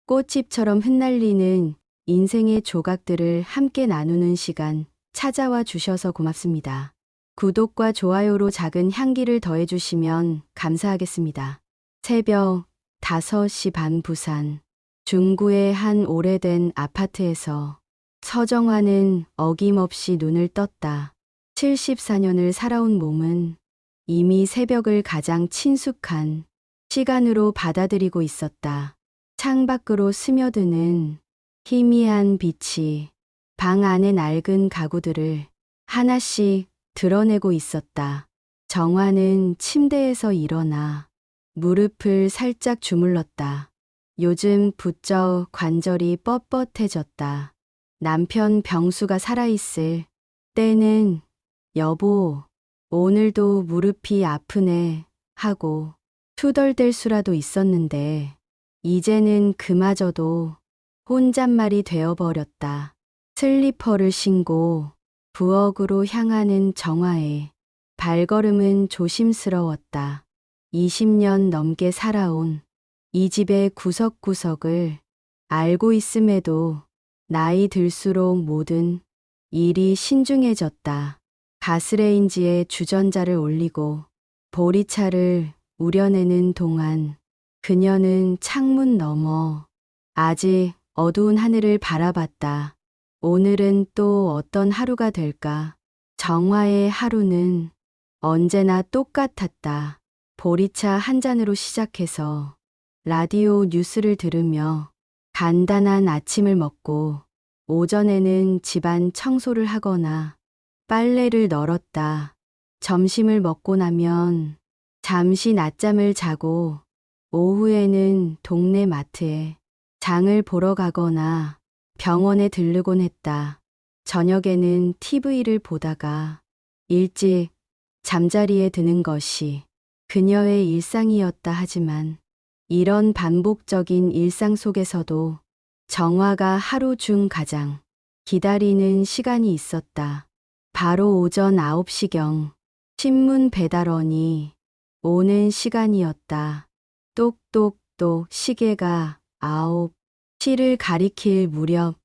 꽃잎처럼 흩날리는 인생의 조각들을 함께 나누는 시간 찾아와 주셔서 고맙습니다. 구독과 좋아요로 작은 향기를 더해주시면 감사하겠습니다. 새벽 5시 반 부산 중구의 한 오래된 아파트에서 서정화는 어김없이 눈을 떴다. 74년을 살아온 몸은 이미 새벽을 가장 친숙한 시간으로 받아들이고 있었다. 창밖으로 스며드는 희미한 빛이 방 안의 낡은 가구들을 하나씩 드러내고 있었다. 정화는 침대에서 일어나 무릎을 살짝 주물렀다. 요즘 부쩍 관절이 뻣뻣해졌다. 남편 병수가 살아있을 때는 여보, 오늘도 무릎이 아프네 하고 투덜댈 수라도 있었는데 이제는 그마저도 혼잣말이 되어버렸다. 슬리퍼를 신고 부엌으로 향하는 정화의 발걸음은 조심스러웠다. 20년 넘게 살아온 이 집의 구석구석을 알고 있음에도 나이 들수록 모든 일이 신중해졌다. 가스레인지에 주전자를 올리고 보리차를 우려내는 동안 그녀는 창문 너머 아직 어두운 하늘을 바라봤다. 오늘은 또 어떤 하루가 될까? 정화의 하루는 언제나 똑같았다. 보리차 한 잔으로 시작해서 라디오 뉴스를 들으며 간단한 아침을 먹고 오전에는 집안 청소를 하거나 빨래를 널었다. 점심을 먹고 나면 잠시 낮잠을 자고 오후에는 동네 마트에 장을 보러 가거나 병원에 들르곤 했다. 저녁에는 TV를 보다가 일찍 잠자리에 드는 것이 그녀의 일상이었다 하지만 이런 반복적인 일상 속에서도 정화가 하루 중 가장 기다리는 시간이 있었다. 바로 오전 9시경 신문 배달원이 오는 시간이었다. 똑똑똑 시계가 9시를 가리킬 무렵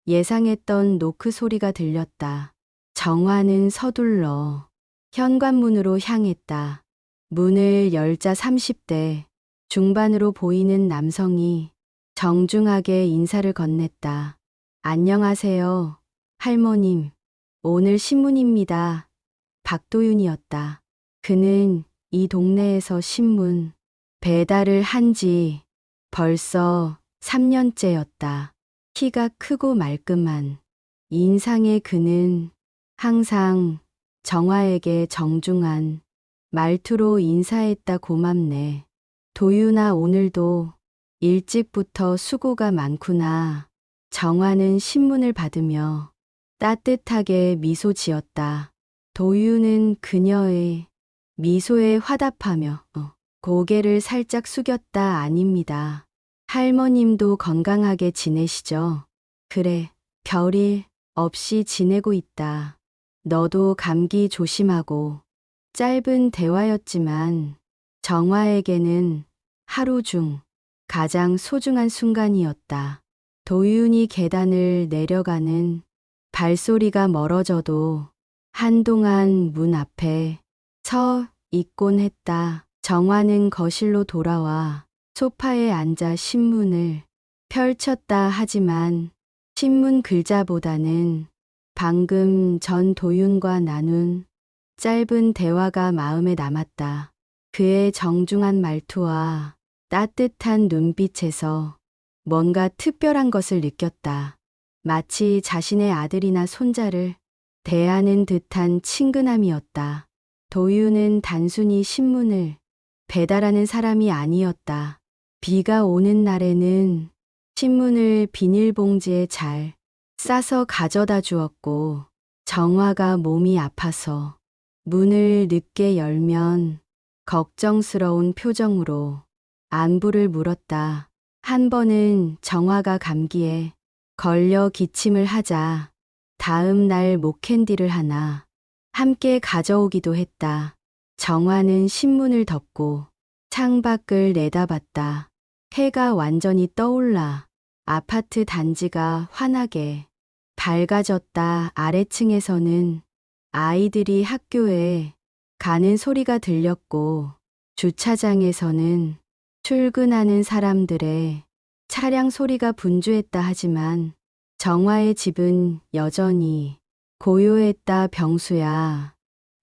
예상했던 노크 소리가 들렸다. 정화는 서둘러 현관문으로 향했다. 문을 열자 30대 중반으로 보이는 남성이 정중하게 인사를 건넸다. 안녕하세요, 할머님. 오늘 신문입니다. 박도윤이었다. 그는 이 동네에서 신문 배달을 한 지 벌써 3년째였다. 키가 크고 말끔한 인상의 그는 항상 정화에게 정중한 말투로 인사했다. 고맙네. 도윤아, 오늘도 일찍부터 수고가 많구나. 정화는 신문을 받으며 따뜻하게 미소 지었다. 도윤은 그녀의 미소에 화답하며 고개를 살짝 숙였다. 아닙니다. 할머님도 건강하게 지내시죠? 그래, 별일 없이 지내고 있다. 너도 감기 조심하고. 짧은 대화였지만 정화에게는 하루 중 가장 소중한 순간이었다. 도윤이 계단을 내려가는 발소리가 멀어져도 한동안 문 앞에 서 있곤 했다. 정화는 거실로 돌아와 소파에 앉아 신문을 펼쳤다. 하지만 신문 글자보다는 방금 전 도윤과 나눈 짧은 대화가 마음에 남았다. 그의 정중한 말투와 따뜻한 눈빛에서 뭔가 특별한 것을 느꼈다. 마치 자신의 아들이나 손자를 대하는 듯한 친근함이었다. 도윤은 단순히 신문을 배달하는 사람이 아니었다. 비가 오는 날에는 신문을 비닐봉지에 잘 싸서 가져다 주었고, 정화가 몸이 아파서 문을 늦게 열면 걱정스러운 표정으로 안부를 물었다. 한 번은 정화가 감기에 걸려 기침을 하자 다음 날 목캔디를 하나 함께 가져오기도 했다. 정화는 신문을 덮고 창밖을 내다봤다. 해가 완전히 떠올라 아파트 단지가 환하게 밝아졌다. 아래층에서는 아이들이 학교에 가는 소리가 들렸고 주차장에서는 출근하는 사람들의 차량 소리가 분주했다. 하지만 정화의 집은 여전히 고요했다. 병수야,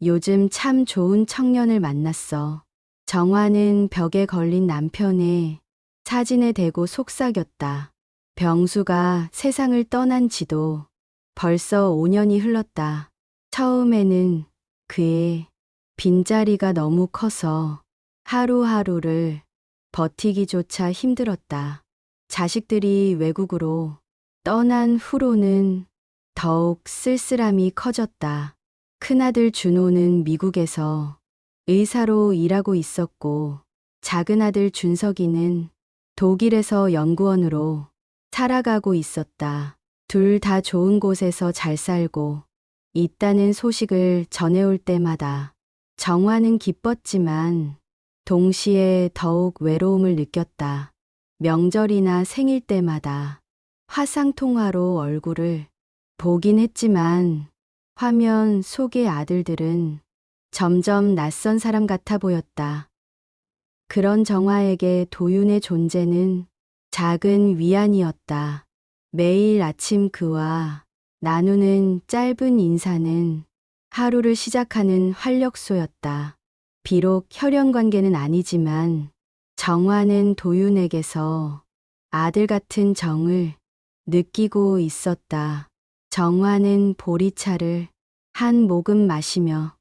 요즘 참 좋은 청년을 만났어. 정화는 벽에 걸린 남편의 사진에 대고 속삭였다. 병수가 세상을 떠난 지도 벌써 5년이 흘렀다. 처음에는 그의 빈자리가 너무 커서 하루하루를 버티기조차 힘들었다. 자식들이 외국으로 떠난 후로는 더욱 쓸쓸함이 커졌다. 큰아들 준호는 미국에서 의사로 일하고 있었고 작은 아들 준석이는 독일에서 연구원으로 살아가고 있었다. 둘 다 좋은 곳에서 잘 살고 있다는 소식을 전해올 때마다 정화는 기뻤지만 동시에 더욱 외로움을 느꼈다. 명절이나 생일 때마다 화상통화로 얼굴을 보긴 했지만 화면 속의 아들들은 점점 낯선 사람 같아 보였다. 그런 정화에게 도윤의 존재는 작은 위안이었다. 매일 아침 그와 나누는 짧은 인사는 하루를 시작하는 활력소였다. 비록 혈연 관계는 아니지만 정화는 도윤에게서 아들 같은 정을 느끼고 있었다. 정화는 보리차를 한 모금 마시며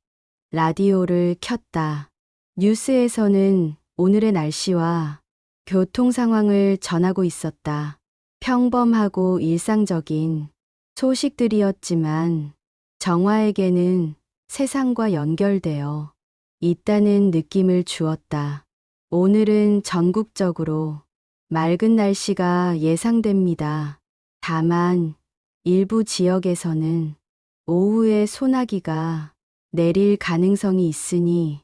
라디오를 켰다. 뉴스에서는 오늘의 날씨와 교통 상황을 전하고 있었다. 평범하고 일상적인 소식들이었지만 정화에게는 세상과 연결되어 있다는 느낌을 주었다. 오늘은 전국적으로 맑은 날씨가 예상됩니다. 다만 일부 지역에서는 오후에 소나기가 내릴 가능성이 있으니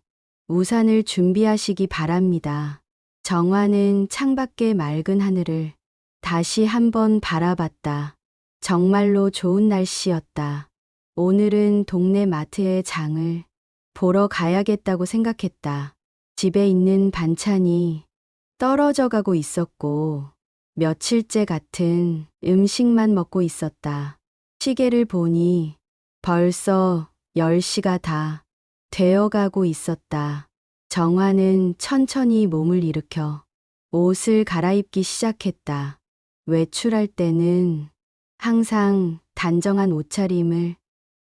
우산을 준비하시기 바랍니다. 정화는 창밖의 맑은 하늘을 다시 한번 바라봤다. 정말로 좋은 날씨였다. 오늘은 동네 마트에 장을 보러 가야겠다고 생각했다. 집에 있는 반찬이 떨어져 가고 있었고 며칠째 같은 음식만 먹고 있었다. 시계를 보니 벌써 10시가 다 되어가고 있었다. 정화는 천천히 몸을 일으켜 옷을 갈아입기 시작했다. 외출할 때는 항상 단정한 옷차림을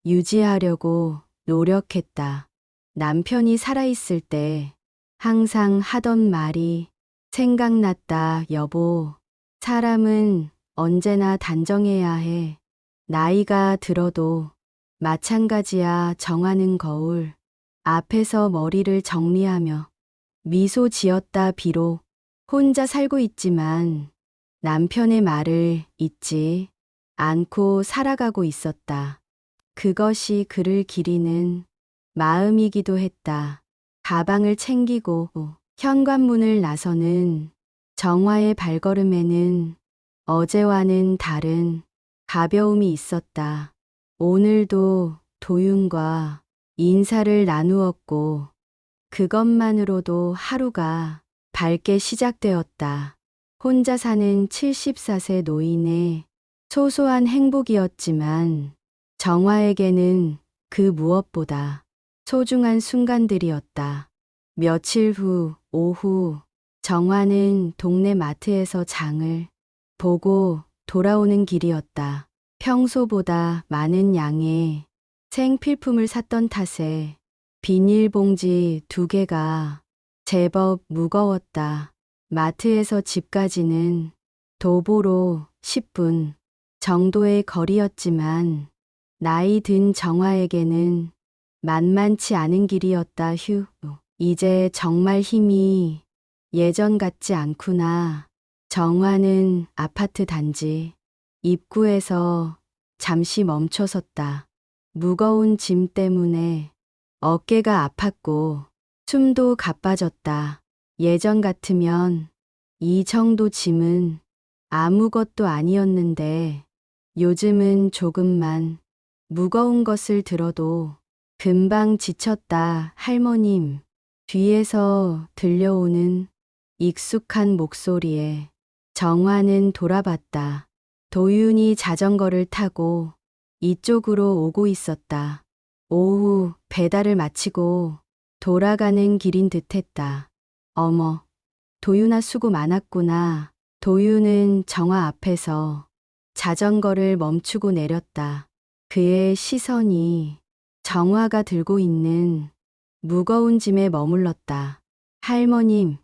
유지하려고 노력했다. 남편이 살아있을 때 항상 하던 말이 생각났다. 여보, 사람은 언제나 단정해야 해. 나이가 들어도 마찬가지야. 정하는 거울 앞에서 머리를 정리하며 미소 지었다. 비록 혼자 살고 있지만 남편의 말을 잊지 않고 살아가고 있었다. 그것이 그를 기리는 마음이기도 했다. 가방을 챙기고 현관문을 나서는 정화의 발걸음에는 어제와는 다른 가벼움이 있었다. 오늘도 도윤과 인사를 나누었고 그것만으로도 하루가 밝게 시작되었다. 혼자 사는 74세 노인의 소소한 행복이었지만 정화에게는 그 무엇보다 소중한 순간들이었다. 며칠 후 오후 정화는 동네 마트에서 장을 보고 돌아오는 길이었다. 평소보다 많은 양의 생필품을 샀던 탓에 비닐봉지 2개가 제법 무거웠다. 마트에서 집까지는 도보로 10분 정도의 거리였지만 나이 든 정화에게는 만만치 않은 길이었다. 휴, 이제 정말 힘이 예전 같지 않구나. 정화는 아파트 단지 입구에서 잠시 멈춰섰다. 무거운 짐 때문에 어깨가 아팠고 숨도 가빠졌다. 예전 같으면 이 정도 짐은 아무것도 아니었는데 요즘은 조금만 무거운 것을 들어도 금방 지쳤다. 할머님, 뒤에서 들려오는 익숙한 목소리에 정화는 돌아봤다. 도윤이 자전거를 타고 이쪽으로 오고 있었다. 오후 배달을 마치고 돌아가는 길인 듯했다. 어머, 도윤아 수고 많았구나. 도윤은 정화 앞에서 자전거를 멈추고 내렸다. 그의 시선이 정화가 들고 있는 무거운 짐에 머물렀다. 할머님,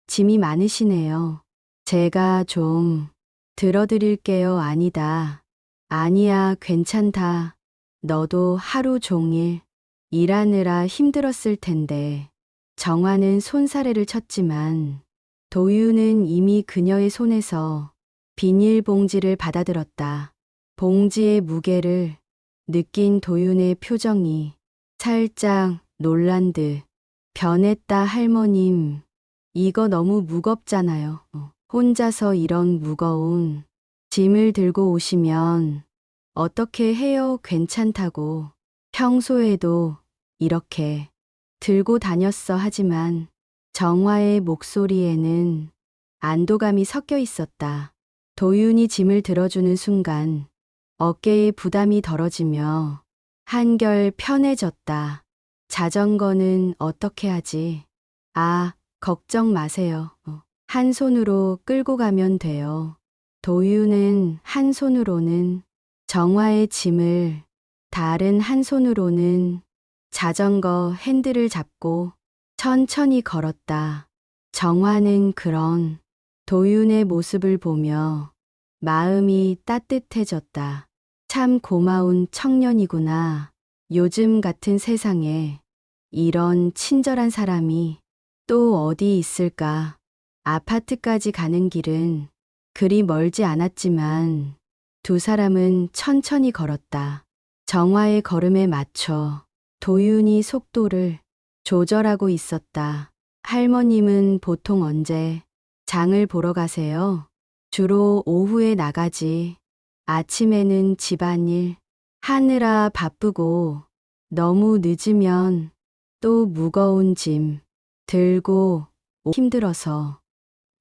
짐이 많으시네요. 제가 좀 들어드릴게요. 아니다. 아니야, 괜찮다. 너도 하루 종일 일하느라 힘들었을 텐데. 정화는 손사래를 쳤지만 도유는 이미 그녀의 손에서 비닐봉지를 받아들었다. 봉지의 무게를 느낀 도윤의 표정이 살짝 놀란 듯 변했다. 할머님, 이거 너무 무겁잖아요. 혼자서 이런 무거운 짐을 들고 오시면 어떻게 해요? 괜찮다고. 평소에도 이렇게 들고 다녔어. 하지만 정화의 목소리에는 안도감이 섞여 있었다. 도윤이 짐을 들어주는 순간 어깨의 부담이 덜어지며 한결 편해졌다. 자전거는 어떻게 하지? 아, 걱정 마세요. 한 손으로 끌고 가면 돼요. 도윤은 한 손으로는 정화의 짐을, 다른 한 손으로는 자전거 핸들을 잡고 천천히 걸었다. 정화는 그런 도윤의 모습을 보며 마음이 따뜻해졌다. 참 고마운 청년이구나. 요즘 같은 세상에 이런 친절한 사람이 또 어디 있을까? 아파트까지 가는 길은 그리 멀지 않았지만 두 사람은 천천히 걸었다. 정화의 걸음에 맞춰 도윤이 속도를 조절하고 있었다. 할머님은 보통 언제 장을 보러 가세요? 주로 오후에 나가지. 아침에는 집안일 하느라 바쁘고 너무 늦으면 또 무거운 짐 들고 힘들어서.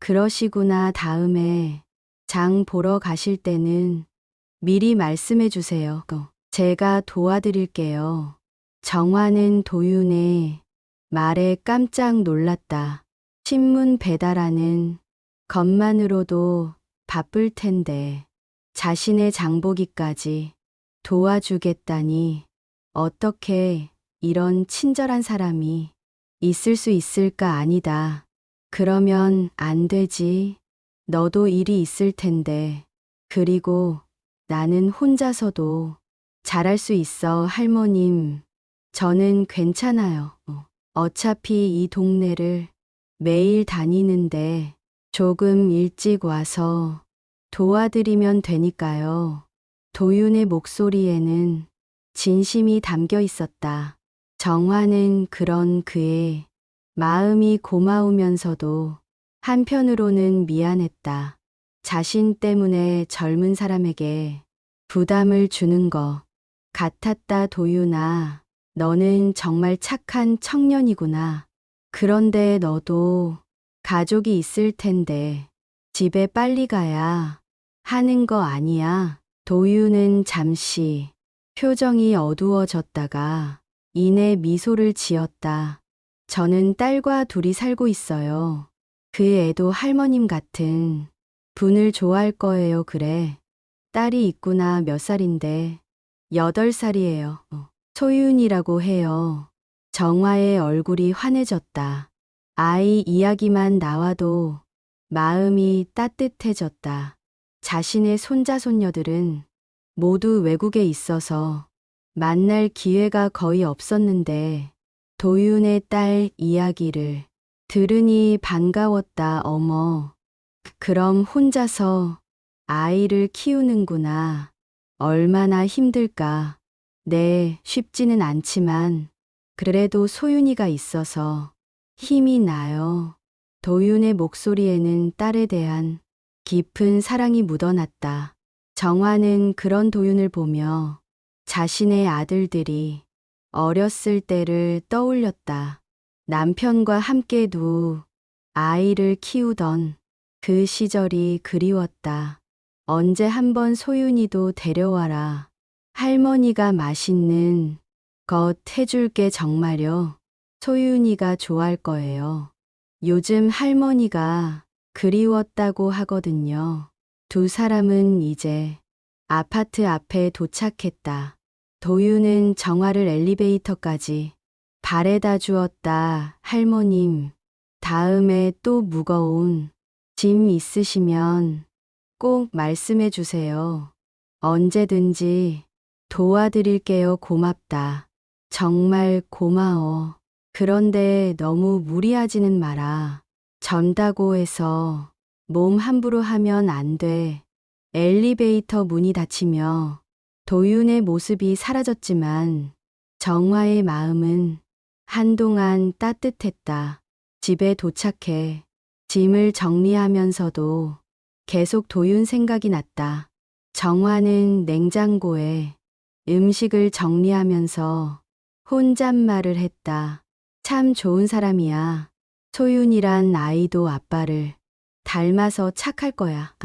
그러시구나. 다음에 장 보러 가실 때는 미리 말씀해 주세요. 제가 도와드릴게요. 정화는 도윤의 말에 깜짝 놀랐다. 신문 배달하는 것만으로도 바쁠 텐데 자신의 장보기까지 도와주겠다니 어떻게 이런 친절한 사람이 있을 수 있을까? 아니다. 그러면 안 되지. 너도 일이 있을 텐데. 그리고 나는 혼자서도 잘할 수 있어. 할머님, 저는 괜찮아요. 어차피 이 동네를 매일 다니는데 조금 일찍 와서 도와드리면 되니까요. 도윤의 목소리에는 진심이 담겨 있었다. 정화는 그런 그의 마음이 고마우면서도 한편으로는 미안했다. 자신 때문에 젊은 사람에게 부담을 주는 것 같았다. 도윤아, 너는 정말 착한 청년이구나. 그런데 너도 가족이 있을 텐데 집에 빨리 가야 하는 거 아니야? 도윤은 잠시 표정이 어두워졌다가 이내 미소를 지었다. 저는 딸과 둘이 살고 있어요. 그 애도 할머님 같은 분을 좋아할 거예요. 그래. 딸이 있구나. 몇 살인데? 8살이에요. 소윤이라고 해요. 정화의 얼굴이 환해졌다. 아이 이야기만 나와도 마음이 따뜻해졌다. 자신의 손자 손녀들은 모두 외국에 있어서 만날 기회가 거의 없었는데 도윤의 딸 이야기를 들으니 반가웠다. 어머, 그럼 혼자서 아이를 키우는구나. 얼마나 힘들까. 네, 쉽지는 않지만 그래도 소윤이가 있어서 힘이 나요. 도윤의 목소리에는 딸에 대한 깊은 사랑이 묻어났다. 정화는 그런 도윤을 보며 자신의 아들들이 어렸을 때를 떠올렸다. 남편과 함께도 아이를 키우던 그 시절이 그리웠다. 언제 한번 소윤이도 데려와라. 할머니가 맛있는 것 해줄게 정말요. 소윤이가 좋아할 거예요. 요즘 할머니가 그리웠다고 하거든요. 두 사람은 이제 아파트 앞에 도착했다. 도윤은 정화를 엘리베이터까지 바래다 주었다. 할머님, 다음에 또 무거운 짐 있으시면 꼭 말씀해 주세요. 언제든지 도와드릴게요. 고맙다. 정말 고마워. 그런데 너무 무리하지는 마라. 젊다고 해서 몸 함부로 하면 안 돼. 엘리베이터 문이 닫히며 도윤의 모습이 사라졌지만 정화의 마음은 한동안 따뜻했다. 집에 도착해 짐을 정리하면서도 계속 도윤 생각이 났다. 정화는 냉장고에 음식을 정리하면서 혼잣말을 했다. 참 좋은 사람이야. 소윤이란 아이도 아빠를 닮아서 착할 거야.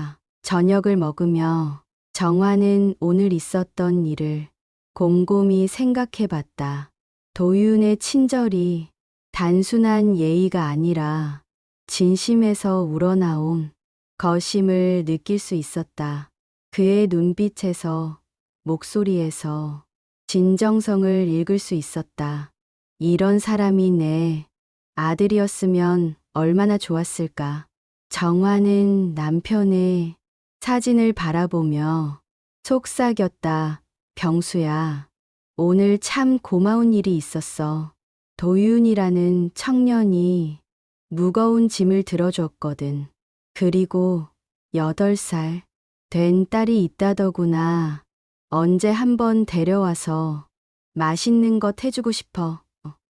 저녁을 먹으며 정화는 오늘 있었던 일을 곰곰이 생각해 봤다. 도윤의 친절이 단순한 예의가 아니라 진심에서 우러나온 거심을 느낄 수 있었다. 그의 눈빛에서, 목소리에서 진정성을 읽을 수 있었다. 이런 사람이 내 아들이었으면 얼마나 좋았을까. 정화는 남편의 사진을 바라보며 속삭였다. 병수야, 오늘 참 고마운 일이 있었어. 도윤이라는 청년이 무거운 짐을 들어줬거든. 그리고 8살 된 딸이 있다더구나. 언제 한번 데려와서 맛있는 것 해주고 싶어.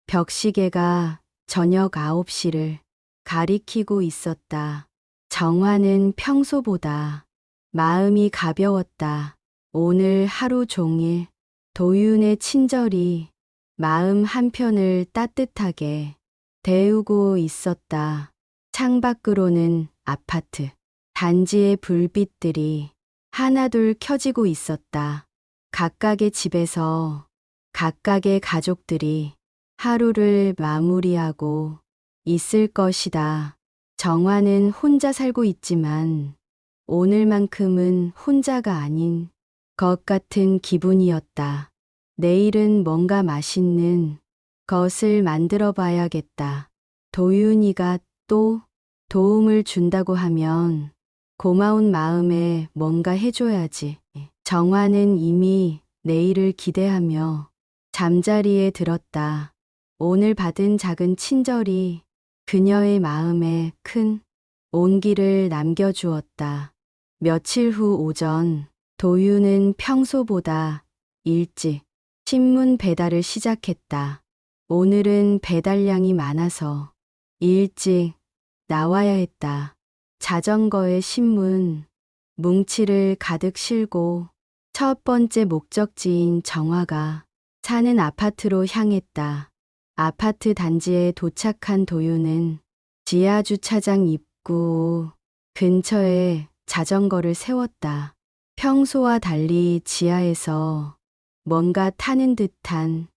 벽시계가 저녁 9시를 가리키고 있었다. 정화는 평소보다 마음이 가벼웠다. 오늘 하루 종일 도윤의 친절이 마음 한편을 따뜻하게 데우고 있었다. 창밖으로는 아파트, 단지의 불빛들이 하나둘 켜지고 있었다. 각각의 집에서 각각의 가족들이 하루를 마무리하고 있을 것이다. 정화는 혼자 살고 있지만 오늘만큼은 혼자가 아닌 것 같은 기분이었다. 내일은 뭔가 맛있는 것을 만들어 봐야겠다. 도윤이가 또 도움을 준다고 하면 고마운 마음에 뭔가 해줘야지. 정화는 이미 내일을 기대하며 잠자리에 들었다. 오늘 받은 작은 친절이 그녀의 마음에 큰 온기를 남겨주었다. 며칠 후 오전, 도윤은 평소보다 일찍 신문 배달을 시작했다. 오늘은 배달량이 많아서 일찍 나와야 했다. 자전거에 신문, 뭉치를 가득 실고 첫 번째 목적지인 정화가 사는 아파트로 향했다. 아파트 단지에 도착한 도윤은 지하 주차장 입구 근처에 자전거를 세웠다. 평소와 달리 지하에서 뭔가 타는 듯한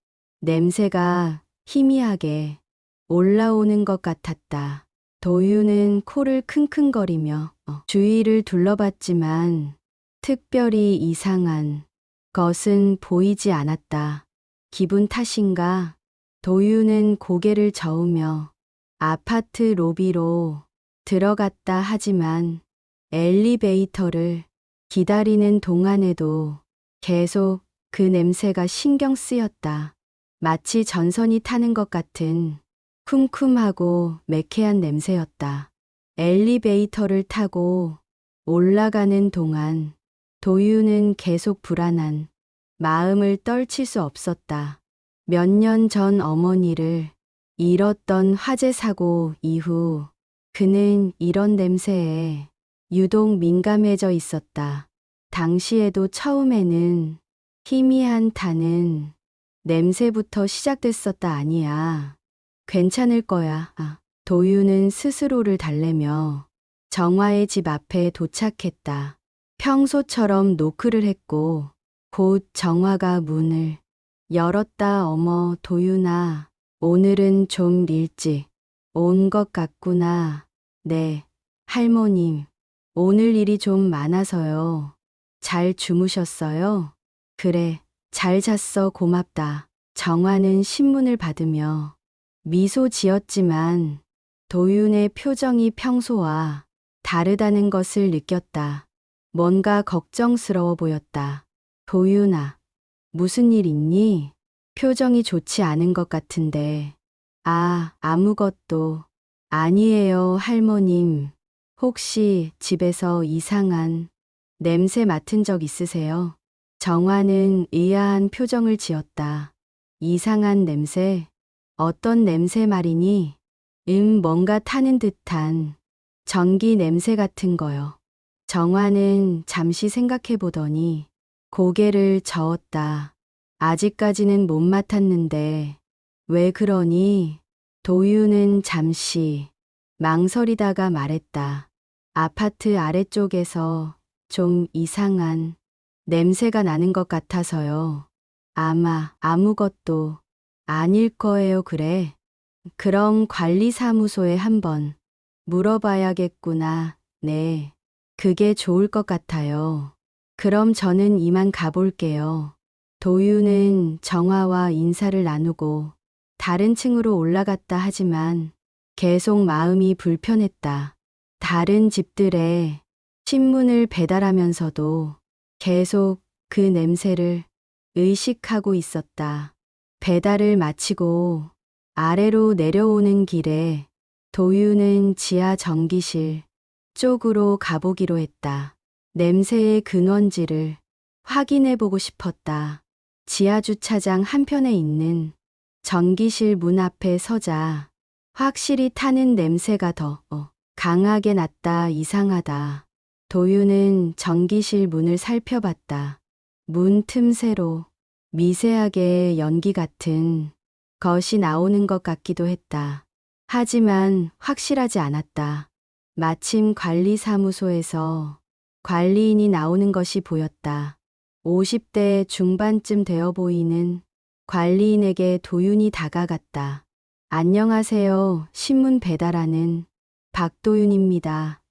냄새가 희미하게 올라오는 것 같았다. 도윤은 코를 킁킁거리며 주위를 둘러봤지만 특별히 이상한 것은 보이지 않았다. 기분 탓인가? 도윤은 고개를 저으며 아파트 로비로 들어갔다. 하지만 엘리베이터를 기다리는 동안에도 계속 그 냄새가 신경 쓰였다. 마치 전선이 타는 것 같은 쿰쿰하고 매캐한 냄새였다. 엘리베이터를 타고 올라가는 동안 도윤은 계속 불안한 마음을 떨칠 수 없었다. 몇 년 전 어머니를 잃었던 화재 사고 이후 그는 이런 냄새에 유독 민감해져 있었다. 당시에도 처음에는 희미한 타는 냄새부터 시작됐었다. 아니야. 괜찮을 거야. 도유는 스스로를 달래며 정화의 집 앞에 도착했다. 평소처럼 노크를 했고 곧 정화가 문을 열었다. 어머, 도윤아. 오늘은 좀 일찍 온 것 같구나. 네, 할머님. 오늘 일이 좀 많아서요. 잘 주무셨어요? 그래, 잘 잤어. 고맙다. 정화는 신문을 받으며 미소 지었지만 도윤의 표정이 평소와 다르다는 것을 느꼈다. 뭔가 걱정스러워 보였다. 도윤아, 무슨 일 있니? 표정이 좋지 않은 것 같은데. 아무것도 아니에요, 할머님. 혹시 집에서 이상한 냄새 맡은 적 있으세요? 정화는 의아한 표정을 지었다. 이상한 냄새? 어떤 냄새 말이니? 뭔가 타는 듯한 전기 냄새 같은 거요. 정화는 잠시 생각해 보더니 고개를 저었다. 아직까지는 못 맡았는데 왜 그러니? 도유는 잠시 망설이다가 말했다. 아파트 아래쪽에서 좀 이상한 냄새가 나는 것 같아서요. 아마 아무것도 아닐 거예요. 그래. 그럼 관리사무소에 한번 물어봐야겠구나. 네. 그게 좋을 것 같아요. 그럼 저는 이만 가볼게요. 도유는 정화와 인사를 나누고 다른 층으로 올라갔다. 하지만 계속 마음이 불편했다. 다른 집들의 신문을 배달하면서도 계속 그 냄새를 의식하고 있었다. 배달을 마치고 아래로 내려오는 길에 도유는 지하 전기실 쪽으로 가보기로 했다. 냄새의 근원지를 확인해 보고 싶었다. 지하 주차장 한편에 있는 전기실 문 앞에 서자 확실히 타는 냄새가 더 강하게 났다. 이상하다. 도유는 전기실 문을 살펴봤다. 문 틈새로 미세하게 연기 같은 것이 나오는 것 같기도 했다. 하지만 확실하지 않았다. 마침 관리사무소에서 관리인이 나오는 것이 보였다. 50대 중반쯤 되어 보이는 관리인에게 도윤이 다가갔다. 안녕하세요. 신문 배달하는 박도윤입니다.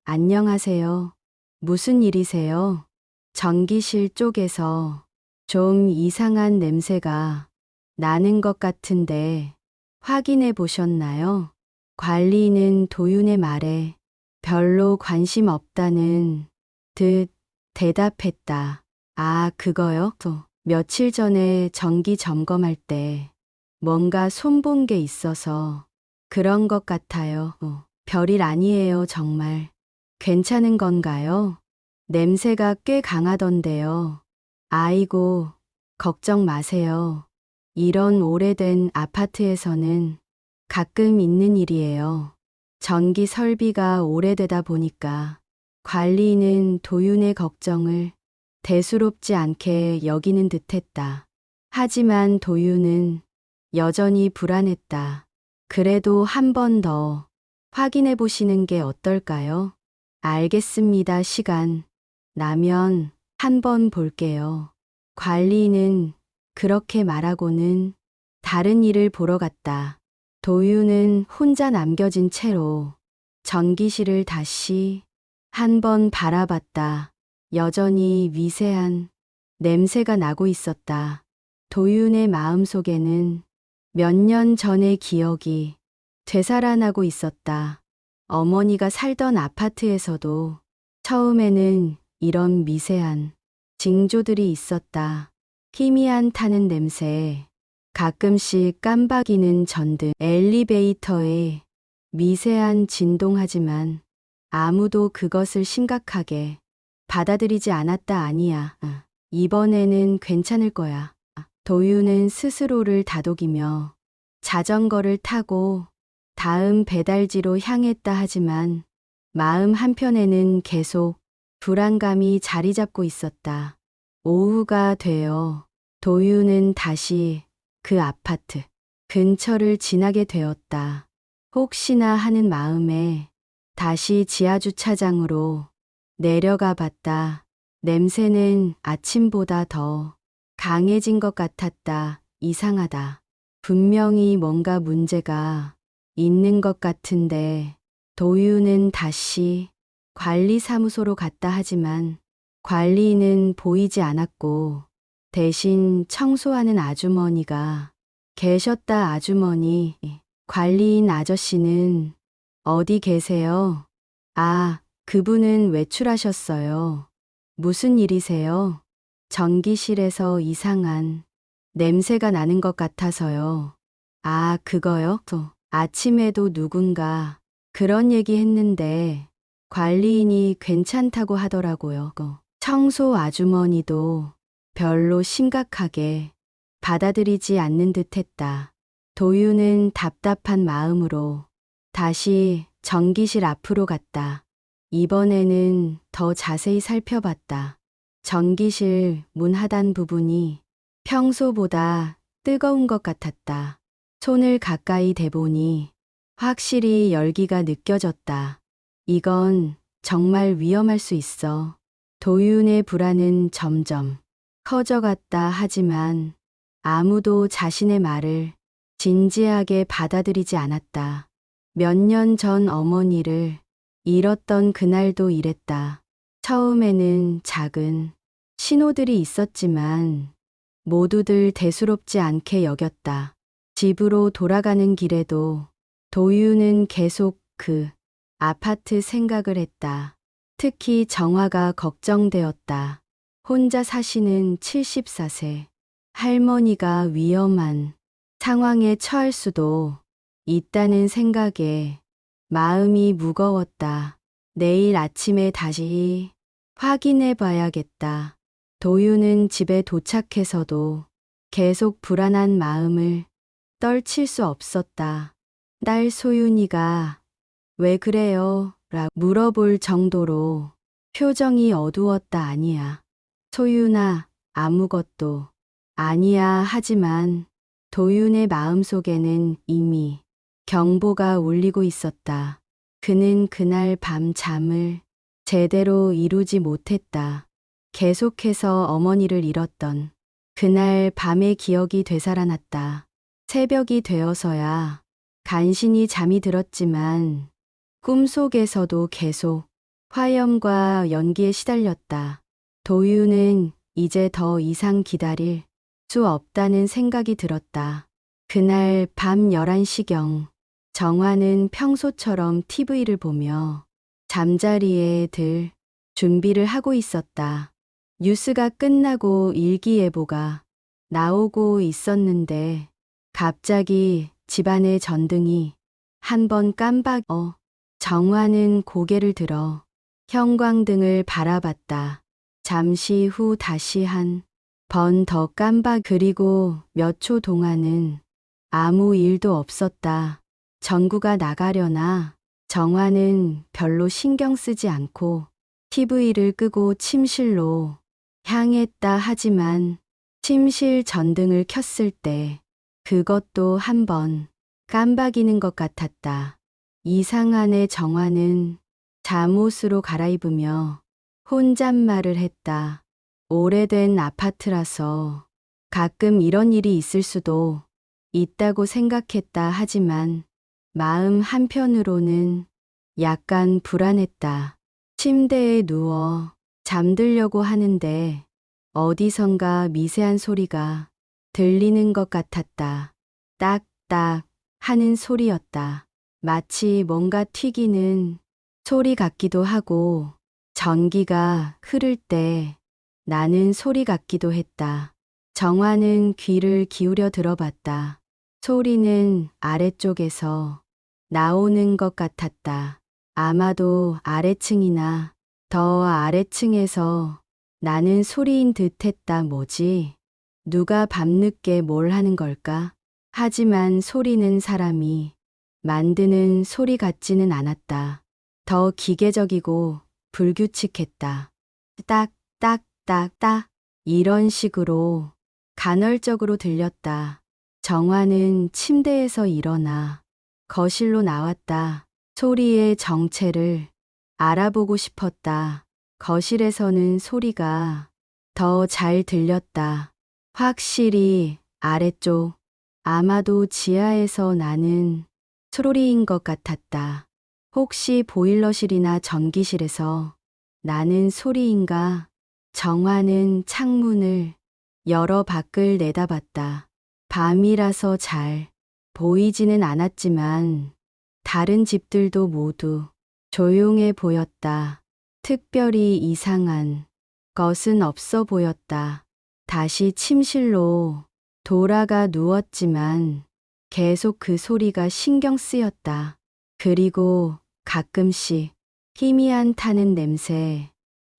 안녕하세요. 무슨 일이세요? 전기실 쪽에서 좀 이상한 냄새가 나는 것 같은데 확인해 보셨나요? 관리인은 도윤의 말에 별로 관심 없다는 듯 대답했다. 그거요? 며칠 전에 전기 점검할 때 뭔가 손본 게 있어서 그런 것 같아요. 별일 아니에요, 정말. 괜찮은 건가요? 냄새가 꽤 강하던데요. 아이고, 걱정 마세요. 이런 오래된 아파트에서는 가끔 있는 일이에요. 전기 설비가 오래되다 보니까 관리인은 도윤의 걱정을 대수롭지 않게 여기는 듯했다. 하지만 도윤은 여전히 불안했다. 그래도 한 번 더 확인해 보시는 게 어떨까요? 알겠습니다. 시간 나면 한번 볼게요. 관리인은 그렇게 말하고는 다른 일을 보러 갔다. 도윤은 혼자 남겨진 채로 전기실을 다시 한번 바라봤다. 여전히 미세한 냄새가 나고 있었다. 도윤의 마음속에는 몇 년 전의 기억이 되살아나고 있었다. 어머니가 살던 아파트에서도 처음에는 이런 미세한 징조들이 있었다. 희미한 타는 냄새, 가끔씩 깜박이는 전등, 엘리베이터의 미세한 진동하지만 아무도 그것을 심각하게 받아들이지 않았다. 아니야. 이번에는 괜찮을 거야. 도윤은 스스로를 다독이며 자전거를 타고 다음 배달지로 향했다. 하지만 마음 한편에는 계속 불안감이 자리 잡고 있었다. 오후가 되어 도유는 다시 그 아파트 근처를 지나게 되었다. 혹시나 하는 마음에 다시 지하주차장으로 내려가 봤다. 냄새는 아침보다 더 강해진 것 같았다. 이상하다. 분명히 뭔가 문제가 있는 것 같은데 도유는 다시 관리사무소로 갔다 하지만 관리인은 보이지 않았고 대신 청소하는 아주머니가 계셨다. 아주머니, 관리인 아저씨는 어디 계세요? 아, 그분은 외출하셨어요. 무슨 일이세요? 전기실에서 이상한 냄새가 나는 것 같아서요. 아, 그거요? 또 아침에도 누군가 그런 얘기 했는데 관리인이 괜찮다고 하더라고요. 청소 아주머니도 별로 심각하게 받아들이지 않는 듯 했다. 도유는 답답한 마음으로 다시 전기실 앞으로 갔다. 이번에는 더 자세히 살펴봤다. 전기실 문 하단 부분이 평소보다 뜨거운 것 같았다. 손을 가까이 대보니 확실히 열기가 느껴졌다. 이건 정말 위험할 수 있어. 도윤의 불안은 점점 커져갔다. 하지만 아무도 자신의 말을 진지하게 받아들이지 않았다. 몇 년 전 어머니를 잃었던 그날도 이랬다. 처음에는 작은 신호들이 있었지만 모두들 대수롭지 않게 여겼다. 집으로 돌아가는 길에도 도유는 계속 그 아파트 생각을 했다. 특히 정화가 걱정되었다. 혼자 사시는 74세 할머니가 위험한 상황에 처할 수도 있다는 생각에 마음이 무거웠다. 내일 아침에 다시 확인해 봐야겠다. 도유는 집에 도착해서도 계속 불안한 마음을 떨칠 수 없었다. 딸 소윤이가 왜 그래요? 라고 물어볼 정도로 표정이 어두웠다. 아니야. 소윤아, 아무것도 아니야. 하지만 도윤의 마음속에는 이미 경보가 울리고 있었다. 그는 그날 밤 잠을 제대로 이루지 못했다. 계속해서 어머니를 잃었던 그날 밤의 기억이 되살아났다. 새벽이 되어서야 간신히 잠이 들었지만 꿈속에서도 계속 화염과 연기에 시달렸다. 도유는 이제 더 이상 기다릴 수 없다는 생각이 들었다. 그날 밤 11시경 정화는 평소처럼 TV를 보며 잠자리에 들 준비를 하고 있었다. 뉴스가 끝나고 일기예보가 나오고 있었는데 갑자기 집안의 전등이 한 번 정화는 고개를 들어 형광등을 바라봤다. 잠시 후 다시 한 번 더 그리고 몇 초 동안은 아무 일도 없었다. 전구가 나가려나 정화는 별로 신경 쓰지 않고 TV를 끄고 침실로 향했다. 하지만 침실 전등을 켰을 때 그것도 한 번 깜박이는 것 같았다. 이상하네. 정화는 잠옷으로 갈아입으며 혼잣말을 했다. 오래된 아파트라서 가끔 이런 일이 있을 수도 있다고 생각했다. 하지만 마음 한편으로는 약간 불안했다. 침대에 누워 잠들려고 하는데 어디선가 미세한 소리가 들리는 것 같았다. 딱딱 하는 소리였다. 마치 뭔가 튀기는 소리 같기도 하고 전기가 흐를 때 나는 소리 같기도 했다. 정화는 귀를 기울여 들어봤다. 소리는 아래쪽에서 나오는 것 같았다. 아마도 아래층이나 더 아래층에서 나는 소리인 듯 했다. 뭐지? 누가 밤늦게 뭘 하는 걸까? 하지만 소리는 사람이 만드는 소리 같지는 않았다. 더 기계적이고 불규칙했다. 딱, 딱, 딱, 딱. 이런 식으로 간헐적으로 들렸다. 정화는 침대에서 일어나 거실로 나왔다. 소리의 정체를 알아보고 싶었다. 거실에서는 소리가 더 잘 들렸다. 확실히 아래쪽, 아마도 지하에서 나는 소리인 것 같았다. 혹시 보일러실이나 전기실에서 나는 소리인가? 정화는 창문을 열어 밖을 내다봤다. 밤이라서 잘 보이지는 않았지만 다른 집들도 모두 조용해 보였다. 특별히 이상한 것은 없어 보였다. 다시 침실로 돌아가 누웠지만 계속 그 소리가 신경 쓰였다. 그리고 가끔씩 희미한 타는 냄새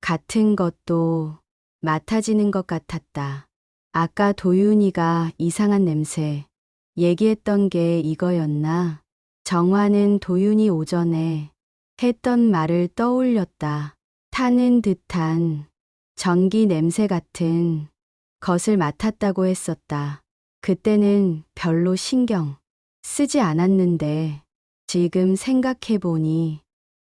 같은 것도 맡아지는 것 같았다. 아까 도윤이가 이상한 냄새 얘기했던 게 이거였나? 정화는 도윤이 오전에 했던 말을 떠올렸다. 타는 듯한 전기 냄새 같은 것을 맡았다고 했었다. 그때는 별로 신경 쓰지 않았는데 지금 생각해보니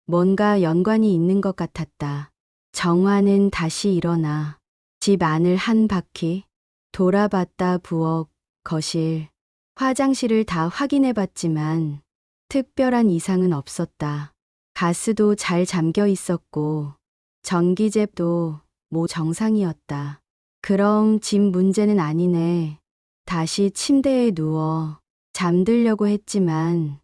뭔가 연관이 있는 것 같았다. 정화는 다시 일어나 집 안을 한 바퀴 돌아봤다. 부엌, 거실, 화장실을 다 확인해봤지만 특별한 이상은 없었다. 가스도 잘 잠겨 있었고 전기잽도 정상이었다. 그럼 집 문제는 아니네. 다시 침대에 누워 잠들려고 했지만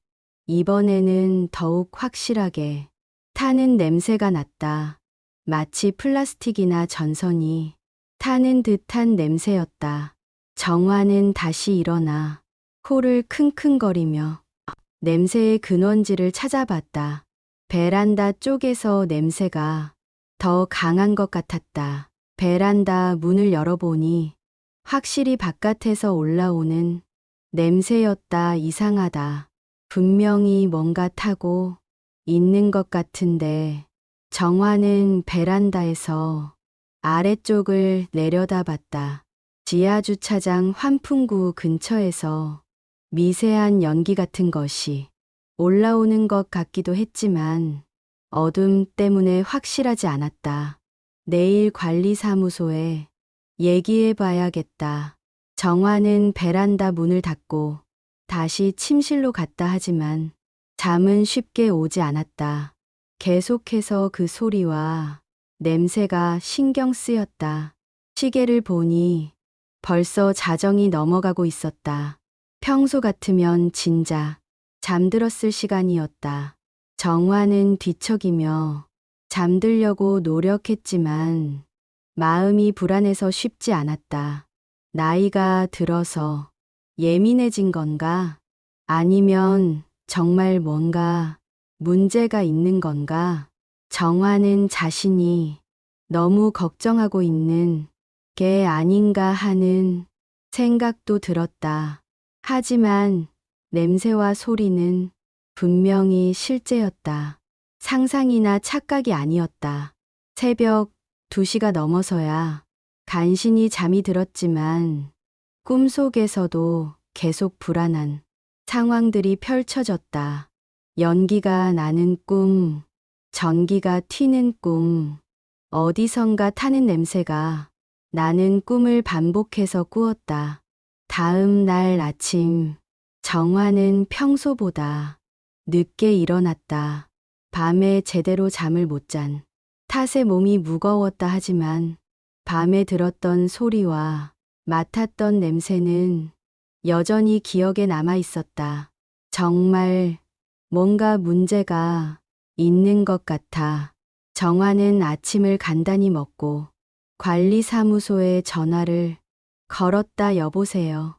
이번에는 더욱 확실하게 타는 냄새가 났다. 마치 플라스틱이나 전선이 타는 듯한 냄새였다. 정화는 다시 일어나 코를 킁킁거리며 냄새의 근원지를 찾아봤다. 베란다 쪽에서 냄새가 더 강한 것 같았다. 베란다 문을 열어보니 확실히 바깥에서 올라오는 냄새였다. 이상하다. 분명히 뭔가 타고 있는 것 같은데 정화는 베란다에서 아래쪽을 내려다봤다. 지하 주차장 환풍구 근처에서 미세한 연기 같은 것이 올라오는 것 같기도 했지만 어둠 때문에 확실하지 않았다. 내일 관리사무소에 얘기해 봐야겠다. 정화는 베란다 문을 닫고 다시 침실로 갔다 하지만 잠은 쉽게 오지 않았다. 계속해서 그 소리와 냄새가 신경 쓰였다. 시계를 보니 벌써 자정이 넘어가고 있었다. 평소 같으면 진작 잠들었을 시간이었다. 정화는 뒤척이며 잠들려고 노력했지만 마음이 불안해서 쉽지 않았다. 나이가 들어서 예민해진 건가? 아니면 정말 뭔가 문제가 있는 건가? 정화는 자신이 너무 걱정하고 있는 게 아닌가 하는 생각도 들었다. 하지만 냄새와 소리는 분명히 실제였다. 상상이나 착각이 아니었다. 새벽 2시가 넘어서야 간신히 잠이 들었지만 꿈속에서도 계속 불안한 상황들이 펼쳐졌다. 연기가 나는 꿈, 전기가 튀는 꿈, 어디선가 타는 냄새가 나는 꿈을 반복해서 꾸었다. 다음 날 아침, 정화는 평소보다 늦게 일어났다. 밤에 제대로 잠을 못 잔 탓에 몸이 무거웠다 하지만 밤에 들었던 소리와 맡았던 냄새는 여전히 기억에 남아 있었다. 정말 뭔가 문제가 있는 것 같아. 정화는 아침을 간단히 먹고 관리사무소에 전화를 걸었다. 여보세요.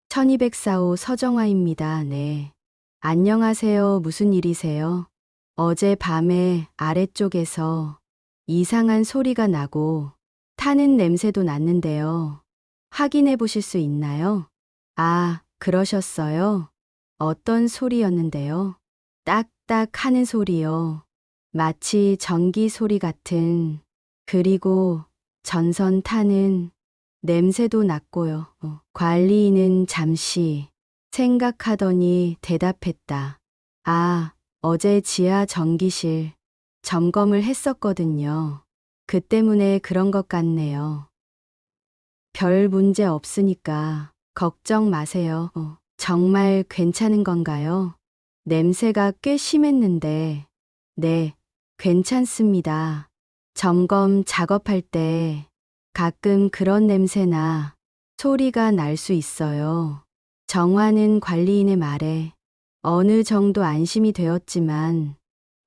1204호 서정화입니다. 네. 안녕하세요. 무슨 일이세요? 어제 밤에 아래쪽에서 이상한 소리가 나고 타는 냄새도 났는데요. 확인해 보실 수 있나요? 아, 그러셨어요? 어떤 소리였는데요? 딱딱 하는 소리요. 마치 전기 소리 같은, 그리고 전선 타는 냄새도 났고요. 관리인은 잠시 생각하더니 대답했다. 아, 어제 지하 전기실 점검을 했었거든요. 그 때문에 그런 것 같네요. 별 문제 없으니까 걱정 마세요. 정말 괜찮은 건가요? 냄새가 꽤 심했는데, 네, 괜찮습니다. 점검 작업할 때 가끔 그런 냄새나 소리가 날 수 있어요. 정화는 관리인의 말에 어느 정도 안심이 되었지만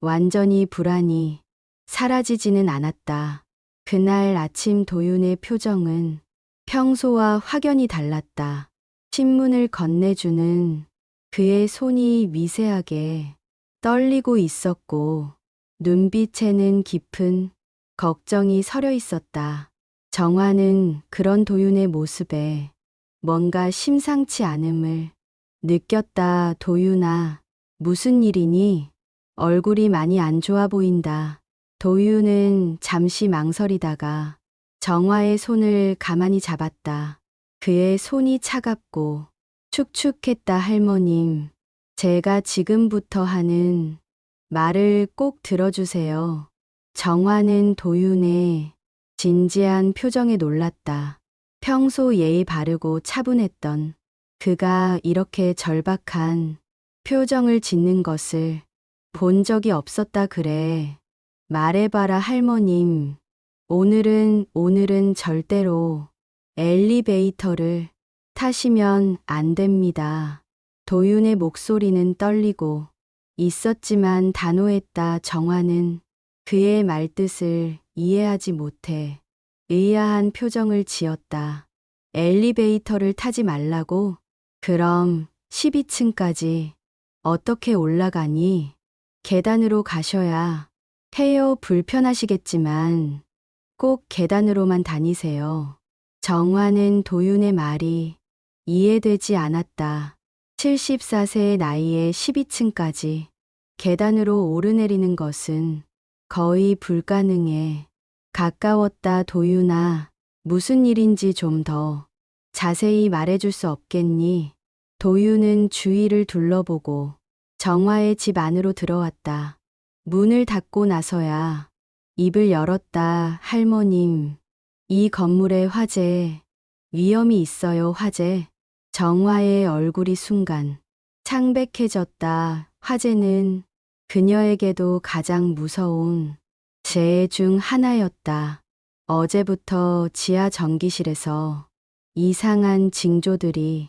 완전히 불안이 사라지지는 않았다. 그날 아침 도윤의 표정은 평소와 확연히 달랐다. 신문을 건네주는 그의 손이 미세하게 떨리고 있었고 눈빛에는 깊은 걱정이 서려 있었다. 정화는 그런 도윤의 모습에 뭔가 심상치 않음을 느꼈다. 도윤아, 무슨 일이니? 얼굴이 많이 안 좋아 보인다. 도윤은 잠시 망설이다가 정화의 손을 가만히 잡았다. 그의 손이 차갑고 축축했다. 할머님, 제가 지금부터 하는 말을 꼭 들어주세요. 정화는 도윤의 진지한 표정에 놀랐다. 평소 예의 바르고 차분했던 그가 이렇게 절박한 표정을 짓는 것을 본 적이 없었다. 그래. 말해봐라 할머님. 오늘은 절대로 엘리베이터를 타시면 안 됩니다. 도윤의 목소리는 떨리고 있었지만 단호했다. 정화는 그의 말뜻을 이해하지 못해 의아한 표정을 지었다. 엘리베이터를 타지 말라고? 그럼 12층까지 어떻게 올라가니? 계단으로 가셔야 해요. 불편하시겠지만 꼭 계단으로만 다니세요. 정화는 도윤의 말이 이해되지 않았다. 74세의 나이에 12층까지 계단으로 오르내리는 것은 거의 불가능해 가까웠다. 도윤아, 무슨 일인지 좀 더 자세히 말해줄 수 없겠니? 도윤은 주위를 둘러보고 정화의 집 안으로 들어왔다. 문을 닫고 나서야 입을 열었다. 할머님, 이 건물에 화재, 위험이 있어요. 화재. 정화의 얼굴이 순간 창백해졌다. 화재는 그녀에게도 가장 무서운 재해 중 하나였다. 어제부터 지하 전기실에서 이상한 징조들이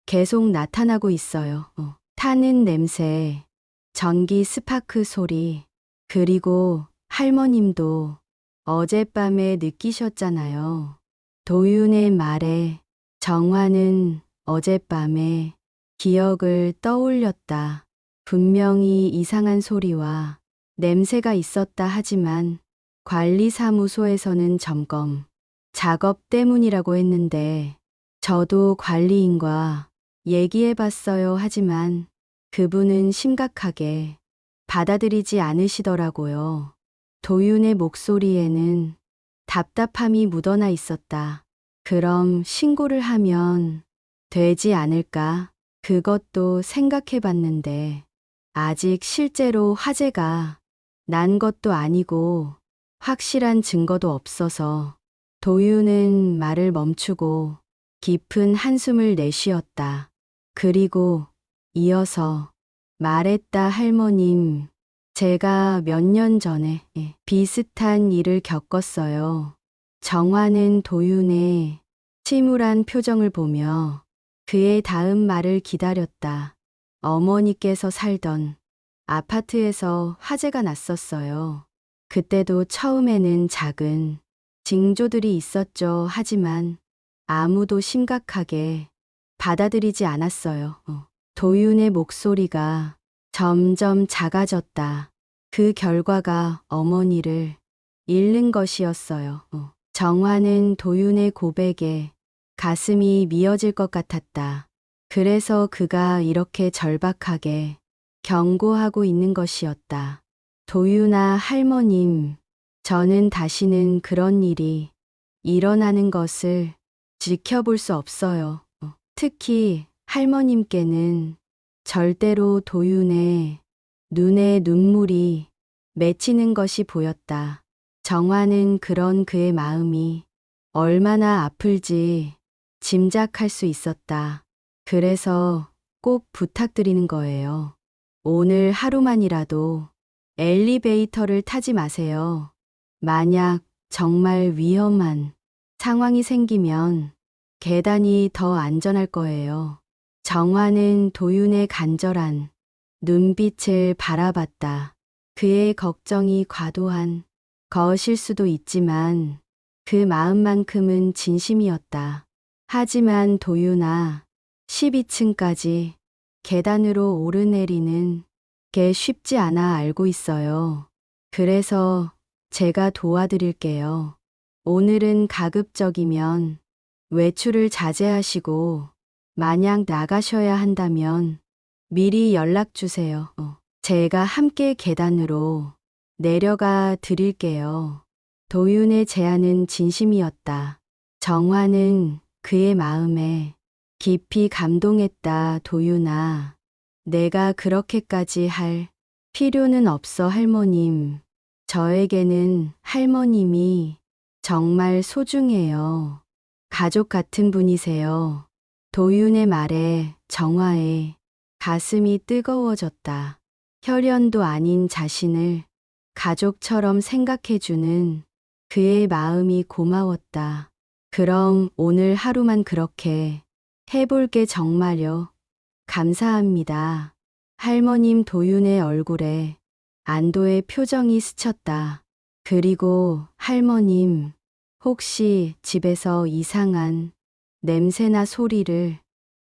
계속 나타나고 있어요. 타는 냄새, 전기 스파크 소리, 그리고 할머님도 어젯밤에 느끼셨잖아요. 도윤의 말에 정화는 어젯밤에 기억을 떠올렸다. 분명히 이상한 소리와 냄새가 있었다. 하지만 관리사무소에서는 점검 작업 때문이라고 했는데 저도 관리인과 얘기해봤어요. 하지만 그분은 심각하게 받아들이지 않으시더라고요. 도윤의 목소리에는 답답함이 묻어나 있었다. 그럼 신고를 하면 되지 않을까? 그것도 생각해봤는데 아직 실제로 화재가 난 것도 아니고 확실한 증거도 없어서. 도윤은 말을 멈추고 깊은 한숨을 내쉬었다. 그리고 이어서 말했다. 할머님, 제가 몇 년 전에 비슷한 일을 겪었어요. 정화는 도윤의 침울한 표정을 보며 그의 다음 말을 기다렸다. 어머니께서 살던 아파트에서 화재가 났었어요. 그때도 처음에는 작은 징조들이 있었죠. 하지만 아무도 심각하게 받아들이지 않았어요. 도윤의 목소리가 점점 작아졌다. 그 결과가 어머니를 잃는 것이었어요. 정화는 도윤의 고백에 가슴이 미어질 것 같았다. 그래서 그가 이렇게 절박하게 경고하고 있는 것이었다. 도윤아 할머님, 저는 다시는 그런 일이 일어나는 것을 지켜볼 수 없어요. 특히 할머님께는 절대로 도윤의 눈에 눈물이 맺히는 것이 보였다. 정화는 그런 그의 마음이 얼마나 아플지 짐작할 수 있었다. 그래서 꼭 부탁드리는 거예요. 오늘 하루만이라도 엘리베이터를 타지 마세요. 만약 정말 위험한 상황이 생기면 계단이 더 안전할 거예요. 정화는 도윤의 간절한 눈빛을 바라봤다. 그의 걱정이 과도한 것일 수도 있지만 그 마음만큼은 진심이었다. 하지만 도윤아, 12층까지 계단으로 오르내리는 게 쉽지 않아 알고 있어요. 그래서 제가 도와드릴게요. 오늘은 가급적이면 외출을 자제하시고 만약 나가셔야 한다면 미리 연락 주세요. 제가 함께 계단으로 내려가 드릴게요. 도윤의 제안은 진심이었다. 정화는 그의 마음에 깊이 감동했다. 도윤아, 내가 그렇게까지 할 필요는 없어 할머님. 저에게는 할머님이 정말 소중해요. 가족 같은 분이세요. 도윤의 말에 정화의 가슴이 뜨거워졌다. 혈연도 아닌 자신을 가족처럼 생각해주는 그의 마음이 고마웠다. 그럼 오늘 하루만 그렇게 해볼게 정말요. 감사합니다. 할머님. 도윤의 얼굴에 안도의 표정이 스쳤다. 그리고 할머님, 혹시 집에서 이상한 냄새나 소리를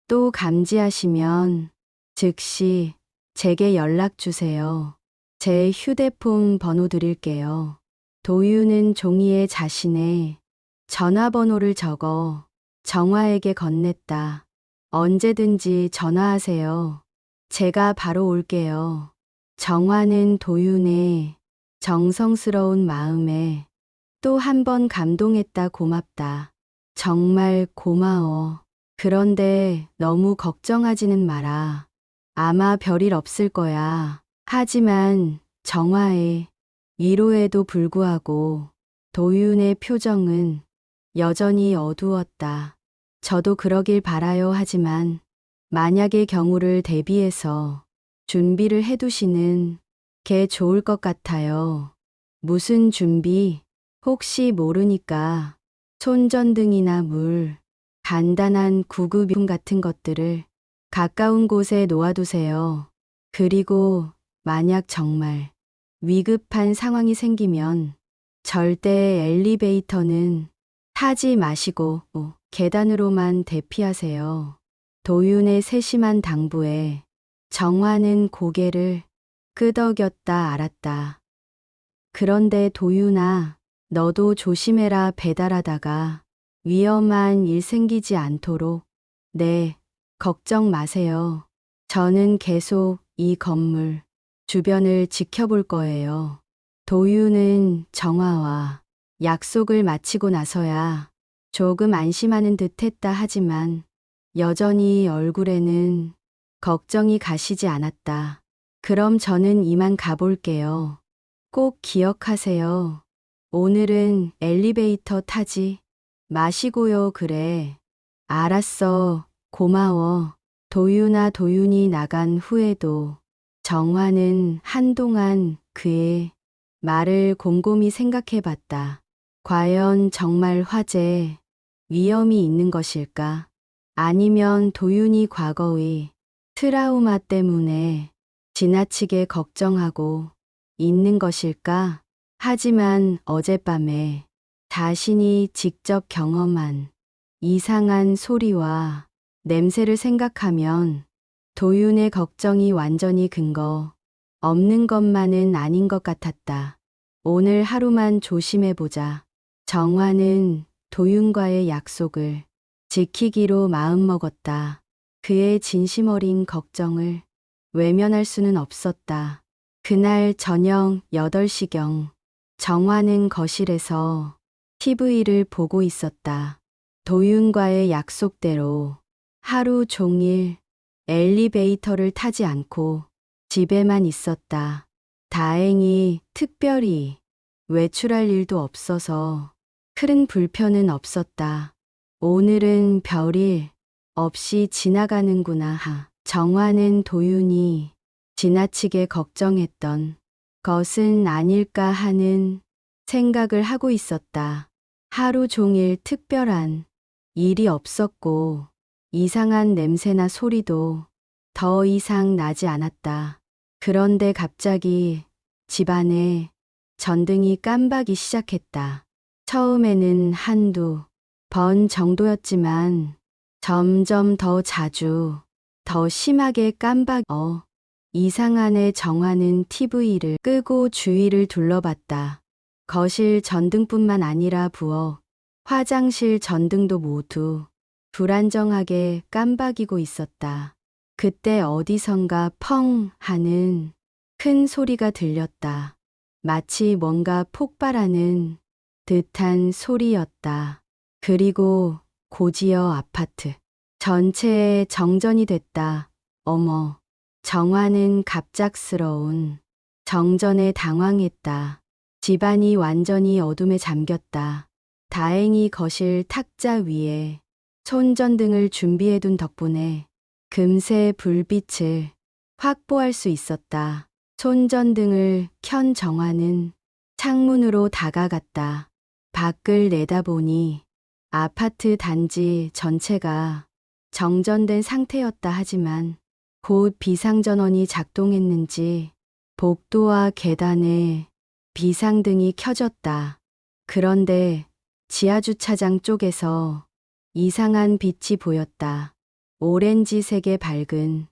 또 감지하시면 즉시 제게 연락 주세요. 제 휴대폰 번호 드릴게요. 도윤은 종이에 자신의 전화번호를 적어 정화에게 건넸다. 언제든지 전화하세요. 제가 바로 올게요. 정화는 도윤의 정성스러운 마음에 또 한 번 감동했다. 고맙다. 정말 고마워. 그런데 너무 걱정하지는 마라. 아마 별일 없을 거야. 하지만 정화의 위로에도 불구하고 도윤의 표정은 여전히 어두웠다. 저도 그러길 바라요. 하지만 만약의 경우를 대비해서 준비를 해두시는 게 좋을 것 같아요. 무슨 준비? 혹시 모르니까 손전등이나 물, 간단한 구급용 같은 것들을 가까운 곳에 놓아두세요. 그리고 만약 정말 위급한 상황이 생기면 절대 엘리베이터는 타지 마시고 계단으로만 대피하세요. 도윤의 세심한 당부에 정화는 고개를 끄덕였다. 알았다. 그런데 도윤아, 너도 조심해라. 배달하다가 위험한 일 생기지 않도록. 네, 걱정 마세요. 저는 계속 이 건물 주변을 지켜볼 거예요. 도윤은 정화와 약속을 마치고 나서야 조금 안심하는 듯 했다. 하지만 여전히 얼굴에는 걱정이 가시지 않았다. 그럼 저는 이만 가볼게요. 꼭 기억하세요. 오늘은 엘리베이터 타지 마시고요. 그래. 알았어. 고마워. 도윤아. 도윤이 나간 후에도 정화는 한동안 그의 말을 곰곰이 생각해 봤다. 과연 정말 화재, 위험이 있는 것일까? 아니면 도윤이 과거의 트라우마 때문에 지나치게 걱정하고 있는 것일까? 하지만 어젯밤에 자신이 직접 경험한 이상한 소리와 냄새를 생각하면 도윤의 걱정이 완전히 근거 없는 것만은 아닌 것 같았다. 오늘 하루만 조심해보자. 정화는 도윤과의 약속을 지키기로 마음먹었다. 그의 진심 어린 걱정을 외면할 수는 없었다. 그날 저녁 8시경 정화는 거실에서 TV를 보고 있었다. 도윤과의 약속대로 하루 종일 엘리베이터를 타지 않고 집에만 있었다. 다행히 특별히 외출할 일도 없어서 큰 불편은 없었다. 오늘은 별일 없이 지나가는구나 하. 정화는 도윤이 지나치게 걱정했던 것은 아닐까 하는 생각을 하고 있었다. 하루 종일 특별한 일이 없었고 이상한 냄새나 소리도 더 이상 나지 않았다. 그런데 갑자기 집안에 전등이 깜박이 시작했다. 처음에는 한두 번 정도였지만 점점 더 자주, 더 심하게 이상하네. 정화는 TV를 끄고 주위를 둘러봤다. 거실 전등뿐만 아니라 부엌, 화장실 전등도 모두 불안정하게 깜박이고 있었다. 그때 어디선가 펑 하는 큰 소리가 들렸다. 마치 뭔가 폭발하는 듯한 소리였다. 그리고 고지어 아파트 전체에 정전이 됐다. 어머, 정화는 갑작스러운 정전에 당황했다. 집안이 완전히 어둠에 잠겼다. 다행히 거실 탁자 위에 손전등을 준비해둔 덕분에 금세 불빛을 확보할 수 있었다. 손전등을 켠 정화는 창문으로 다가갔다. 밖을 내다보니 아파트 단지 전체가 정전된 상태였다. 하지만 곧 비상전원이 작동했는지 복도와 계단에 비상등이 켜졌다. 그런데 지하주차장 쪽에서 이상한 빛이 보였다. 오렌지색의 밝은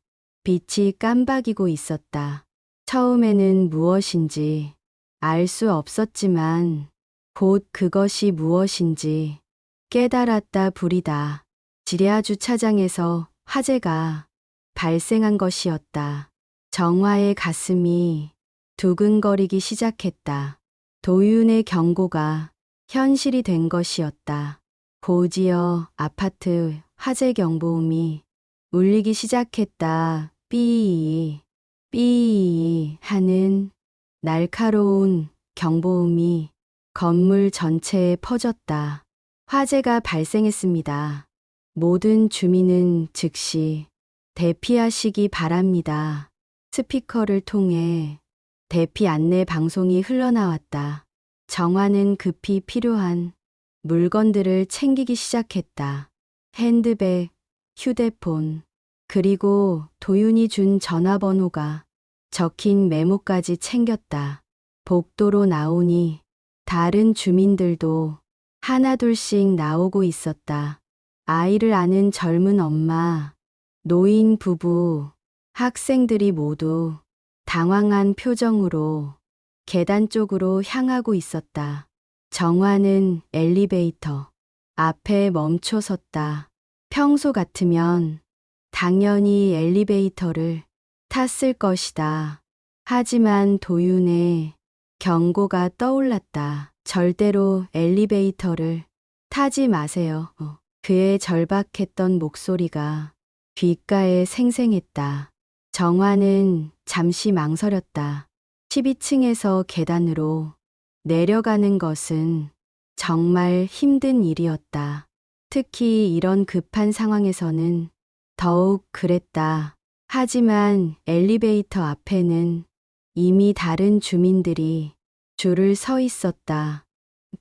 빛이 깜박이고 있었다. 처음에는 무엇인지 알 수 없었지만 곧 그것이 무엇인지 깨달았다. 불이다. 지하주차장에서 화재가 발생한 것이었다. 정화의 가슴이 두근거리기 시작했다. 도윤의 경고가 현실이 된 것이었다. 고지어 아파트 화재 경보음이 울리기 시작했다. 삐, 삐 하는 날카로운 경보음이 건물 전체에 퍼졌다. 화재가 발생했습니다. 모든 주민은 즉시 대피하시기 바랍니다. 스피커를 통해 대피 안내 방송이 흘러나왔다. 정화는 급히 필요한 물건들을 챙기기 시작했다. 핸드백, 휴대폰, 그리고 도윤이 준 전화번호가 적힌 메모까지 챙겼다. 복도로 나오니 다른 주민들도 하나둘씩 나오고 있었다. 아이를 아는 젊은 엄마, 노인 부부, 학생들이 모두 당황한 표정으로 계단 쪽으로 향하고 있었다. 정화는 엘리베이터 앞에 멈춰 섰다. 평소 같으면 당연히 엘리베이터를 탔을 것이다. 하지만 도윤의 경고가 떠올랐다. 절대로 엘리베이터를 타지 마세요. 그의 절박했던 목소리가 귓가에 생생했다. 정화는 잠시 망설였다. 12층에서 계단으로 내려가는 것은 정말 힘든 일이었다. 특히 이런 급한 상황에서는 더욱 그랬다. 하지만 엘리베이터 앞에는 이미 다른 주민들이 줄을 서 있었다.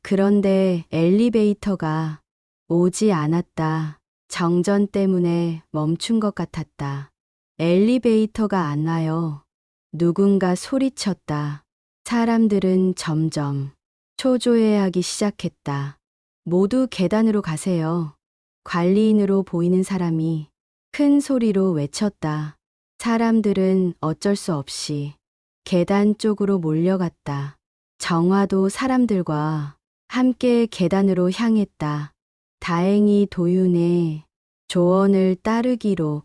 그런데 엘리베이터가 오지 않았다. 정전 때문에 멈춘 것 같았다. 엘리베이터가 안 와요. 누군가 소리쳤다. 사람들은 점점 초조해하기 시작했다. 모두 계단으로 가세요. 관리인으로 보이는 사람이 큰 소리로 외쳤다. 사람들은 어쩔 수 없이 계단 쪽으로 몰려갔다. 정화도 사람들과 함께 계단으로 향했다. 다행히 도윤의 조언을 따르기로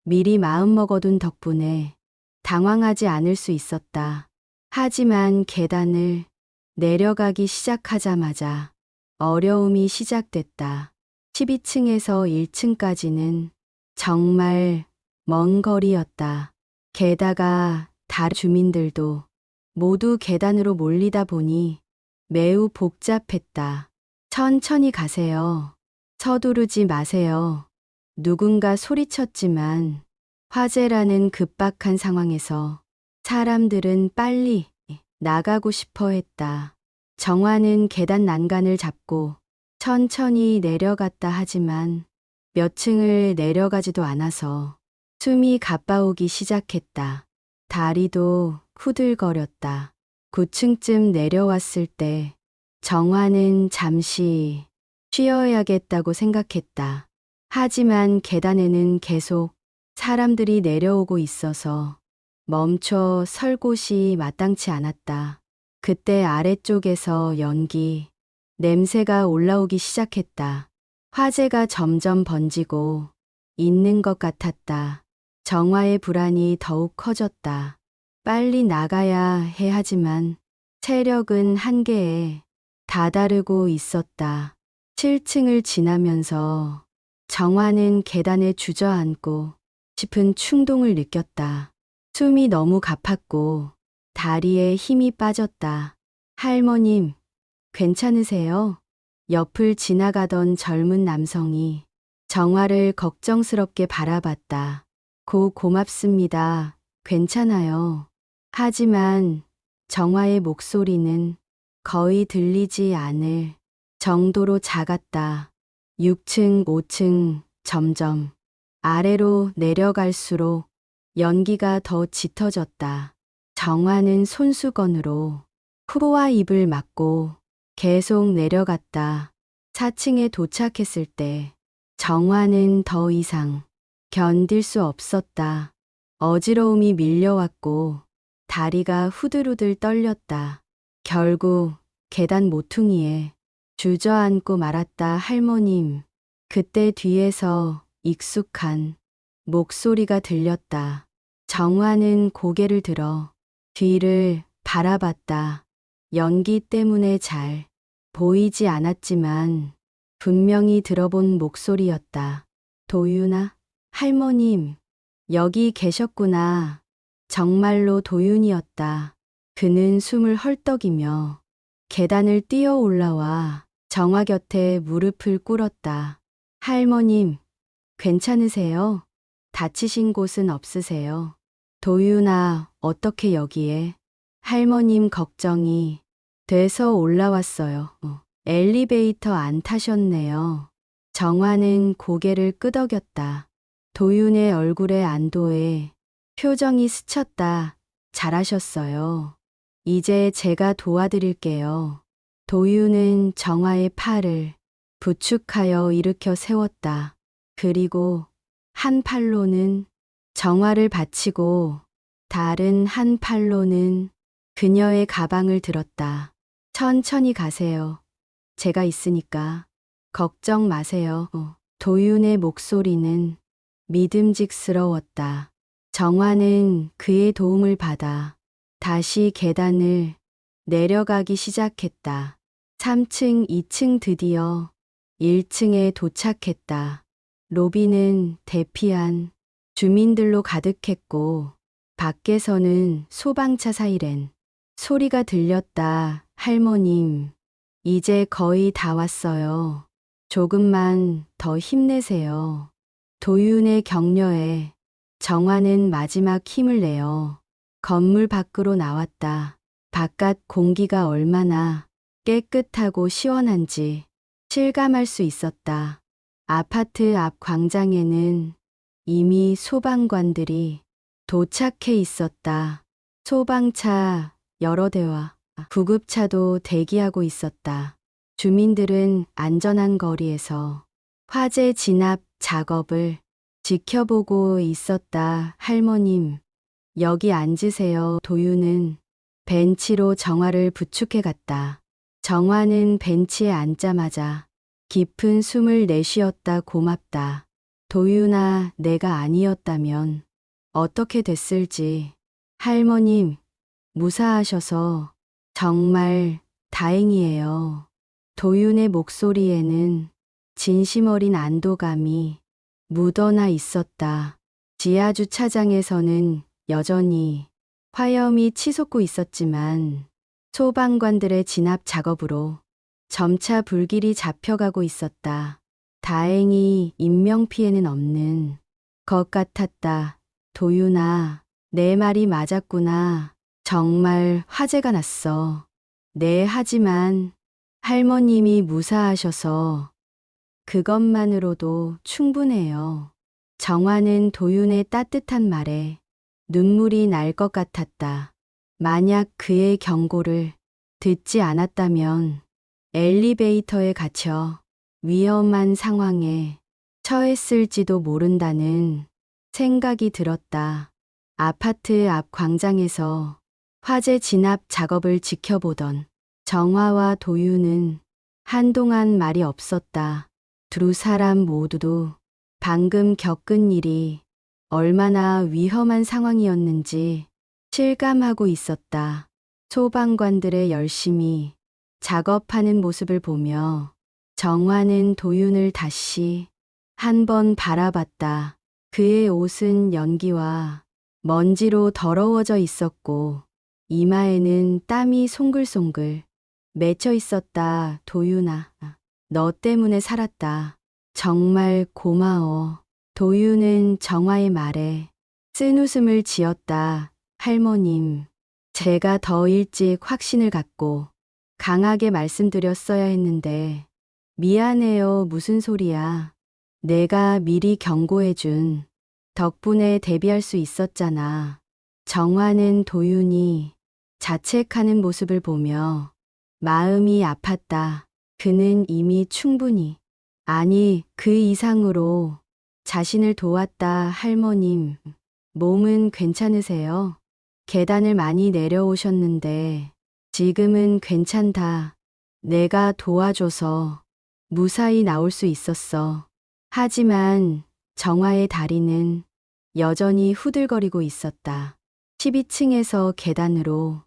미리 마음먹어둔 덕분에 당황하지 않을 수 있었다. 하지만 계단을 내려가기 시작하자마자 어려움이 시작됐다. 12층에서 1층까지는 정말 먼 거리였다. 게다가 다른 주민들도 모두 계단으로 몰리다 보니 매우 복잡했다. 천천히 가세요. 서두르지 마세요. 누군가 소리쳤지만 화재라는 급박한 상황에서 사람들은 빨리 나가고 싶어 했다. 정화는 계단 난간을 잡고 천천히 내려갔다 하지만 몇 층을 내려가지도 않아서 숨이 가빠오기 시작했다. 다리도 후들거렸다. 9층쯤 내려왔을 때 정화는 잠시 쉬어야겠다고 생각했다. 하지만 계단에는 계속 사람들이 내려오고 있어서 멈춰 설 곳이 마땅치 않았다. 그때 아래쪽에서 연기, 냄새가 올라오기 시작했다. 화재가 점점 번지고 있는 것 같았다. 정화의 불안이 더욱 커졌다. 빨리 나가야 해 하지만 체력은 한계에 다다르고 있었다. 7층을 지나면서 정화는 계단에 주저앉고 싶은 충동을 느꼈다. 숨이 너무 가팠고 다리에 힘이 빠졌다. 할머님, 괜찮으세요? 옆을 지나가던 젊은 남성이 정화를 걱정스럽게 바라봤다. 고맙습니다. 괜찮아요. 하지만 정화의 목소리는 거의 들리지 않을 정도로 작았다. 6층, 5층, 점점 아래로 내려갈수록 연기가 더 짙어졌다. 정화는 손수건으로 코와 입을 막고 계속 내려갔다. 4층에 도착했을 때 정화는 더 이상 견딜 수 없었다. 어지러움이 밀려왔고 다리가 후들후들 떨렸다. 결국 계단 모퉁이에 주저앉고 말았다. 할머님. 그때 뒤에서 익숙한 목소리가 들렸다. 정화는 고개를 들어 뒤를 바라봤다. 연기 때문에 잘 보이지 않았지만 분명히 들어본 목소리였다. 도윤아, 할머님, 여기 계셨구나. 정말로 도윤이었다. 그는 숨을 헐떡이며 계단을 뛰어 올라와 정화 곁에 무릎을 꿇었다. 할머님, 괜찮으세요? 다치신 곳은 없으세요? 도윤아, 어떻게 여기에? 할머님 걱정이 돼서 올라왔어요. 엘리베이터 안 타셨네요. 정화는 고개를 끄덕였다. 도윤의 얼굴에 안도의 표정이 스쳤다. 잘하셨어요. 이제 제가 도와드릴게요. 도윤은 정화의 팔을 부축하여 일으켜 세웠다. 그리고 한 팔로는 정화를 받치고 다른 한 팔로는 그녀의 가방을 들었다. 천천히 가세요. 제가 있으니까 걱정 마세요. 도윤의 목소리는 믿음직스러웠다. 정화는 그의 도움을 받아 다시 계단을 내려가기 시작했다. 3층, 2층 드디어 1층에 도착했다. 로비는 대피한 주민들로 가득했고 밖에서는 소방차 사이렌 소리가 들렸다. 할머님, 이제 거의 다 왔어요. 조금만 더 힘내세요. 도윤의 격려에 정화는 마지막 힘을 내어 건물 밖으로 나왔다. 바깥 공기가 얼마나 깨끗하고 시원한지 실감할 수 있었다. 아파트 앞 광장에는 이미 소방관들이 도착해 있었다. 소방차 여러 대와 구급차도 대기하고 있었다. 주민들은 안전한 거리에서 화재 진압 작업을 지켜보고 있었다. 할머님, 여기 앉으세요. 도윤은 벤치로 정화를 부축해 갔다. 정화는 벤치에 앉자마자 깊은 숨을 내쉬었다. 고맙다. 도윤아, 내가 아니었다면 어떻게 됐을지. 할머님, 무사하셔서 정말 다행이에요. 도윤의 목소리에는 진심 어린 안도감이 묻어나 있었다. 지하 주차장에서는 여전히 화염이 치솟고 있었지만 소방관들의 진압 작업으로 점차 불길이 잡혀가고 있었다. 다행히 인명피해는 없는 것 같았다. 도윤아, 내 말이 맞았구나. 정말 화재가 났어. 네, 하지만 할머님이 무사하셔서 그것만으로도 충분해요. 정화는 도윤의 따뜻한 말에 눈물이 날 것 같았다. 만약 그의 경고를 듣지 않았다면 엘리베이터에 갇혀 위험한 상황에 처했을지도 모른다는 생각이 들었다. 아파트 앞 광장에서 화재 진압 작업을 지켜보던 정화와 도윤은 한동안 말이 없었다. 두 사람 모두도 방금 겪은 일이 얼마나 위험한 상황이었는지 실감하고 있었다. 소방관들의 열심히 작업하는 모습을 보며 정화는 도윤을 다시 한 번 바라봤다. 그의 옷은 연기와 먼지로 더러워져 있었고 이마에는 땀이 송글송글 맺혀 있었다. 도윤아, 너 때문에 살았다. 정말 고마워. 도윤은 정화의 말에 쓴웃음을 지었다. 할머님, 제가 더 일찍 확신을 갖고 강하게 말씀드렸어야 했는데 미안해요. 무슨 소리야. 내가 미리 경고해준 덕분에 대비할 수 있었잖아. 정화는 도윤이 자책하는 모습을 보며 마음이 아팠다. 그는 이미 충분히, 아니 그 이상으로 자신을 도왔다. 할머님, 몸은 괜찮으세요? 계단을 많이 내려오셨는데 지금은 괜찮다. 내가 도와줘서 무사히 나올 수 있었어. 하지만 정화의 다리는 여전히 후들거리고 있었다. 12층에서 계단으로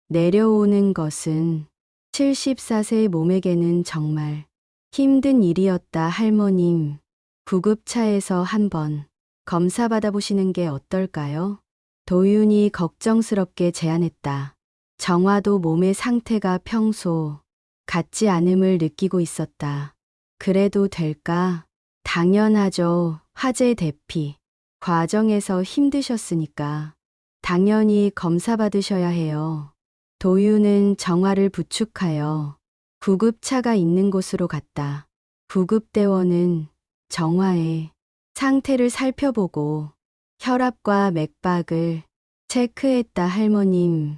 내려오는 것은 74세의 몸에게는 정말 힘든 일이었다. 할머님, 구급차에서 한번 검사 받아보시는 게 어떨까요? 도윤이 걱정스럽게 제안했다. 정화도 몸의 상태가 평소 같지 않음을 느끼고 있었다. 그래도 될까? 당연하죠. 화재 대피 과정에서 힘드셨으니까 당연히 검사 받으셔야 해요. 도윤은 정화를 부축하여 구급차가 있는 곳으로 갔다. 구급대원은 정화의 상태를 살펴보고 혈압과 맥박을 체크했다. 할머님,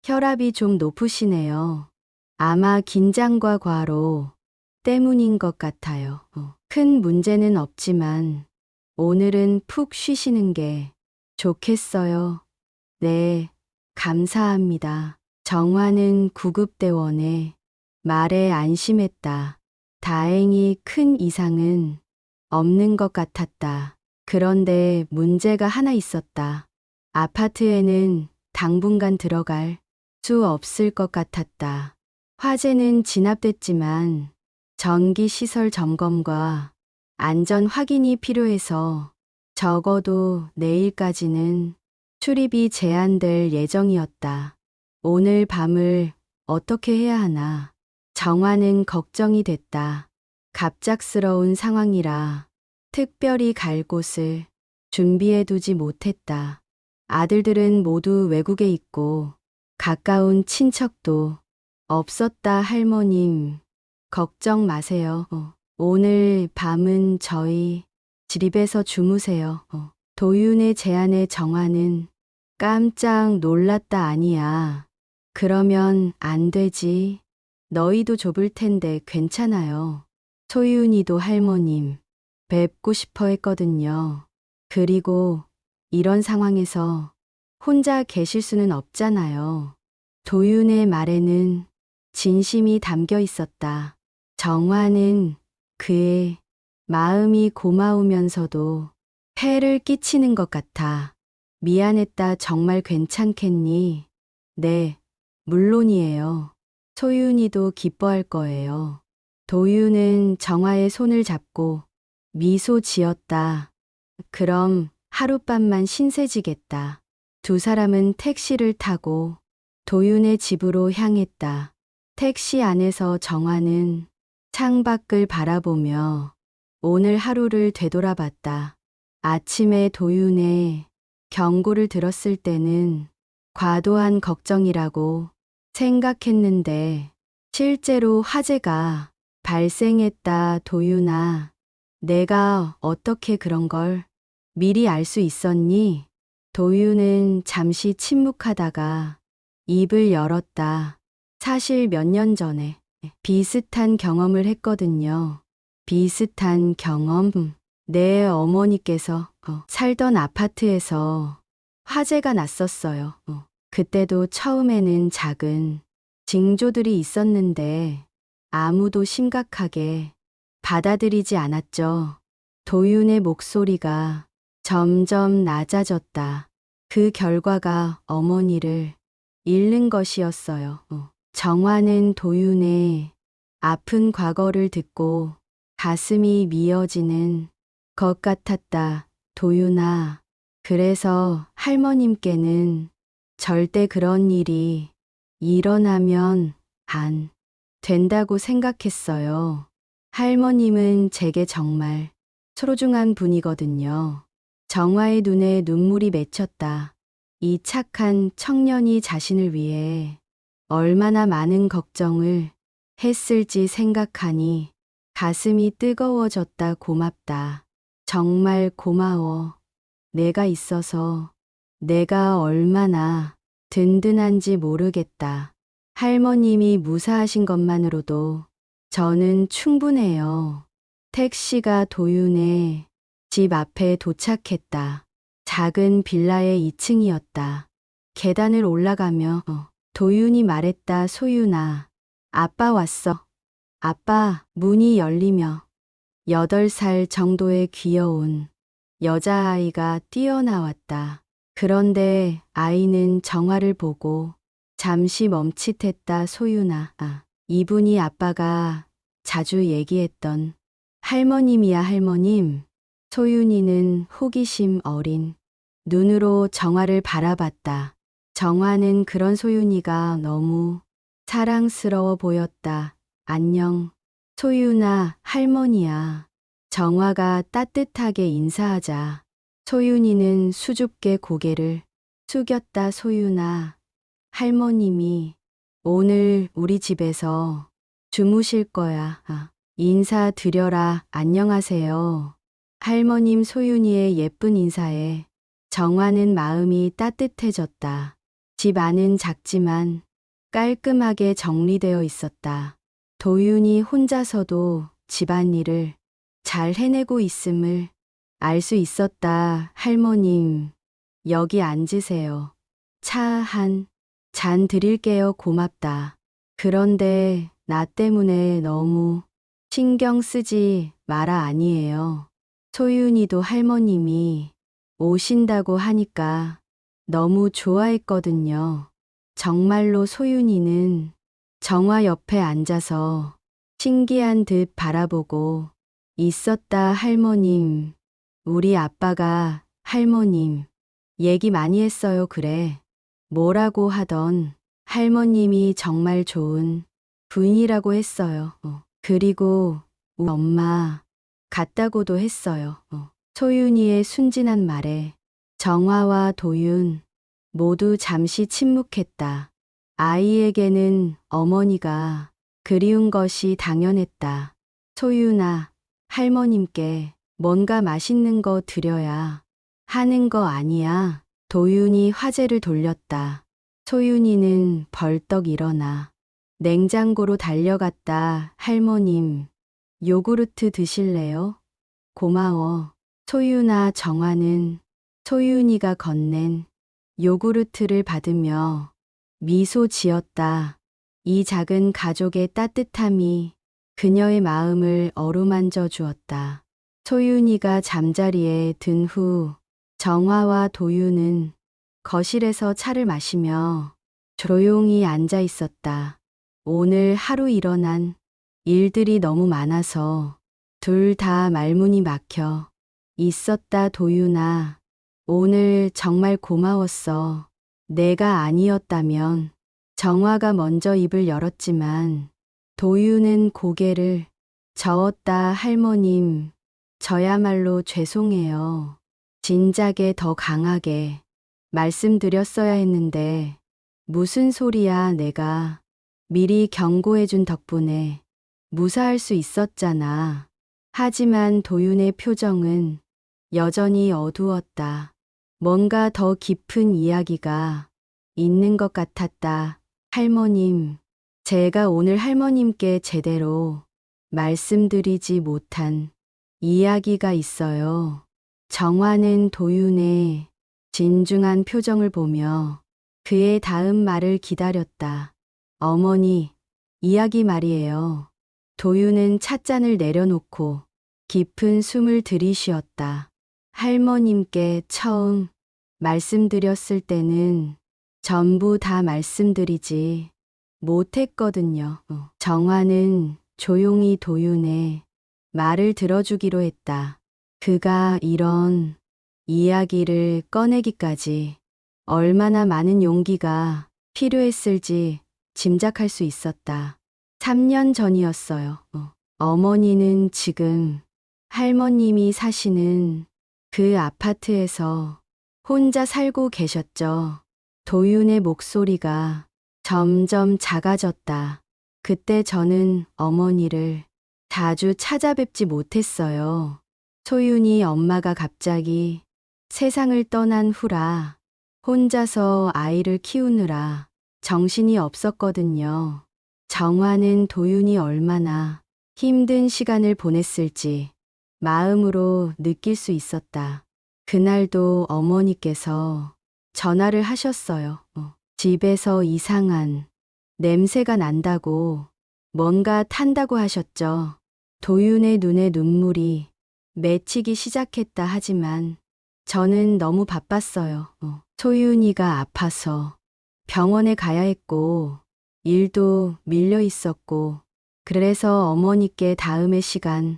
혈압이 좀 높으시네요. 아마 긴장과 과로 때문인 것 같아요. 큰 문제는 없지만 오늘은 푹 쉬시는 게 좋겠어요. 네, 감사합니다. 정화는 구급대원의 말에 안심했다. 다행히 큰 이상은 없는 것 같았다. 그런데 문제가 하나 있었다. 아파트에는 당분간 들어갈 수 없을 것 같았다. 화재는 진압됐지만 전기시설 점검과 안전 확인이 필요해서 적어도 내일까지는 출입이 제한될 예정이었다. 오늘 밤을 어떻게 해야 하나. 정화는 걱정이 됐다. 갑작스러운 상황이라 특별히 갈 곳을 준비해두지 못했다. 아들들은 모두 외국에 있고 가까운 친척도 없었다. 할머님, 걱정 마세요. 오늘 밤은 저희 집에서 주무세요. 도윤의 제안에 정화는 깜짝 놀랐다. 아니야. 그러면 안 되지. 너희도 좁을 텐데 괜찮아요. 소윤이도 할머님 뵙고 싶어 했거든요. 그리고 이런 상황에서 혼자 계실 수는 없잖아요. 도윤의 말에는 진심이 담겨 있었다. 정화는 그의 마음이 고마우면서도 폐를 끼치는 것 같아. 미안했다. 정말 괜찮겠니? 네, 물론이에요. 소윤이도 기뻐할 거예요. 도윤은 정화의 손을 잡고 미소 지었다. 그럼 하룻밤만 신세지겠다. 두 사람은 택시를 타고 도윤의 집으로 향했다. 택시 안에서 정화는 창밖을 바라보며 오늘 하루를 되돌아봤다. 아침에 도윤의 경고를 들었을 때는 과도한 걱정이라고 생각했는데 실제로 화재가 발생했다. 도윤아, 내가 어떻게 그런 걸 미리 알 수 있었니? 도윤은 잠시 침묵하다가 입을 열었다. 사실 몇 년 전에 비슷한 경험을 했거든요. 비슷한 경험? 내 어머니께서 살던 아파트에서 화재가 났었어요. 그때도 처음에는 작은 징조들이 있었는데 아무도 심각하게 받아들이지 않았죠. 도윤의 목소리가 점점 낮아졌다. 그 결과가 어머니를 잃는 것이었어요. 정화는 도윤의 아픈 과거를 듣고 가슴이 미어지는 것 같았다. 도윤아, 그래서 할머님께는 절대 그런 일이 일어나면 안 된다고 생각했어요. 할머님은 제게 정말 소중한 분이거든요. 정화의 눈에 눈물이 맺혔다. 이 착한 청년이 자신을 위해 얼마나 많은 걱정을 했을지 생각하니 가슴이 뜨거워졌다. 고맙다. 정말 고마워. 내가 있어서 내가 얼마나 든든한지 모르겠다. 할머님이 무사하신 것만으로도 저는 충분해요. 택시가 도윤의 집 앞에 도착했다. 작은 빌라의 2층이었다. 계단을 올라가며 도윤이 말했다. 소윤아, 아빠 왔어. 아빠. 문이 열리며 8살 정도의 귀여운 여자아이가 뛰어나왔다. 그런데 아이는 정화를 보고 잠시 멈칫했다. 소윤아, 이분이 아빠가 자주 얘기했던 할머님이야. 할머님. 소윤이는 호기심 어린 눈으로 정화를 바라봤다. 정화는 그런 소윤이가 너무 사랑스러워 보였다. 안녕. 소윤아, 할머니야. 정화가 따뜻하게 인사하자 소윤이는 수줍게 고개를 숙였다. 소윤아, 할머님이 오늘 우리 집에서 주무실 거야. 인사드려라. 안녕하세요. 할머님. 소윤이의 예쁜 인사에 정화는 마음이 따뜻해졌다. 집 안은 작지만 깔끔하게 정리되어 있었다. 도윤이 혼자서도 집안일을 잘 해내고 있음을 알 수 있었다. 할머님, 여기 앉으세요. 차 한 잔 드릴게요. 고맙다. 그런데 나 때문에 너무 신경 쓰지 마라. 아니에요. 소윤이도 할머님이 오신다고 하니까 너무 좋아했거든요. 정말로. 소윤이는 정화 옆에 앉아서 신기한 듯 바라보고 있었다. 할머님, 우리 아빠가 할머님 얘기 많이 했어요. 그래. 뭐라고 하던 할머님이 정말 좋은 부인이라고 했어요. 그리고 우리 엄마 같다고도 했어요. 소윤이의 순진한 말에 정화와 도윤 모두 잠시 침묵했다. 아이에게는 어머니가 그리운 것이 당연했다. 소윤아, 할머님께 뭔가 맛있는 거 드려야 하는 거 아니야. 도윤이 화제를 돌렸다. 소윤이는 벌떡 일어나 냉장고로 달려갔다. 할머님, 요구르트 드실래요? 고마워. 소윤아. 정화는 소윤이가 건넨 요구르트를 받으며 미소 지었다. 이 작은 가족의 따뜻함이 그녀의 마음을 어루만져 주었다. 소윤이가 잠자리에 든 후 정화와 도윤은 거실에서 차를 마시며 조용히 앉아 있었다. 오늘 하루 일어난 일들이 너무 많아서 둘 다 말문이 막혀 있었다. 도윤아, 오늘 정말 고마웠어. 내가 아니었다면 정화가 먼저 입을 열었지만 도윤은 고개를 저었다. 할머님, 저야말로 죄송해요. 진작에 더 강하게 말씀드렸어야 했는데 무슨 소리야. 내가 미리 경고해준 덕분에 무사할 수 있었잖아. 하지만 도윤의 표정은 여전히 어두웠다. 뭔가 더 깊은 이야기가 있는 것 같았다. 할머님, 제가 오늘 할머님께 제대로 말씀드리지 못한 이야기가 있어요. 정화는 도윤의 진중한 표정을 보며 그의 다음 말을 기다렸다. 어머니, 이야기 말이에요. 도윤은 찻잔을 내려놓고 깊은 숨을 들이쉬었다. 할머님께 처음 말씀드렸을 때는 전부 다 말씀드리지 못했거든요. 정화는 조용히 도윤의 말을 들어주기로 했다. 그가 이런 이야기를 꺼내기까지 얼마나 많은 용기가 필요했을지 짐작할 수 있었다. 3년 전이었어요. 어머니는 지금 할머님이 사시는 그 아파트에서 혼자 살고 계셨죠. 도윤의 목소리가 점점 작아졌다. 그때 저는 어머니를 자주 찾아뵙지 못했어요. 소윤이 엄마가 갑자기 세상을 떠난 후라 혼자서 아이를 키우느라 정신이 없었거든요. 정화는 도윤이 얼마나 힘든 시간을 보냈을지 마음으로 느낄 수 있었다. 그날도 어머니께서 전화를 하셨어요. 집에서 이상한 냄새가 난다고, 뭔가 탄다고 하셨죠. 도윤의 눈에 눈물이 맺히기 시작했다. 하지만 저는 너무 바빴어요. 소윤이가 아파서 병원에 가야 했고 일도 밀려 있었고, 그래서 어머니께 다음에 시간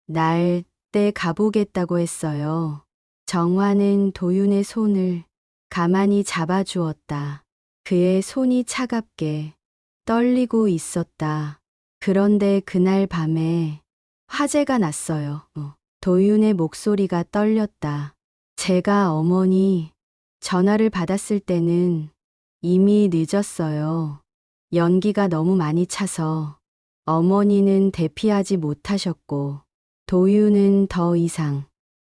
날 때 가보겠다고 했어요. 정화는 도윤의 손을 가만히 잡아주었다. 그의 손이 차갑게 떨리고 있었다. 그런데 그날 밤에 화재가 났어요. 도윤의 목소리가 떨렸다. 제가 어머니 전화를 받았을 때는 이미 늦었어요. 연기가 너무 많이 차서 어머니는 대피하지 못하셨고 도윤은 더 이상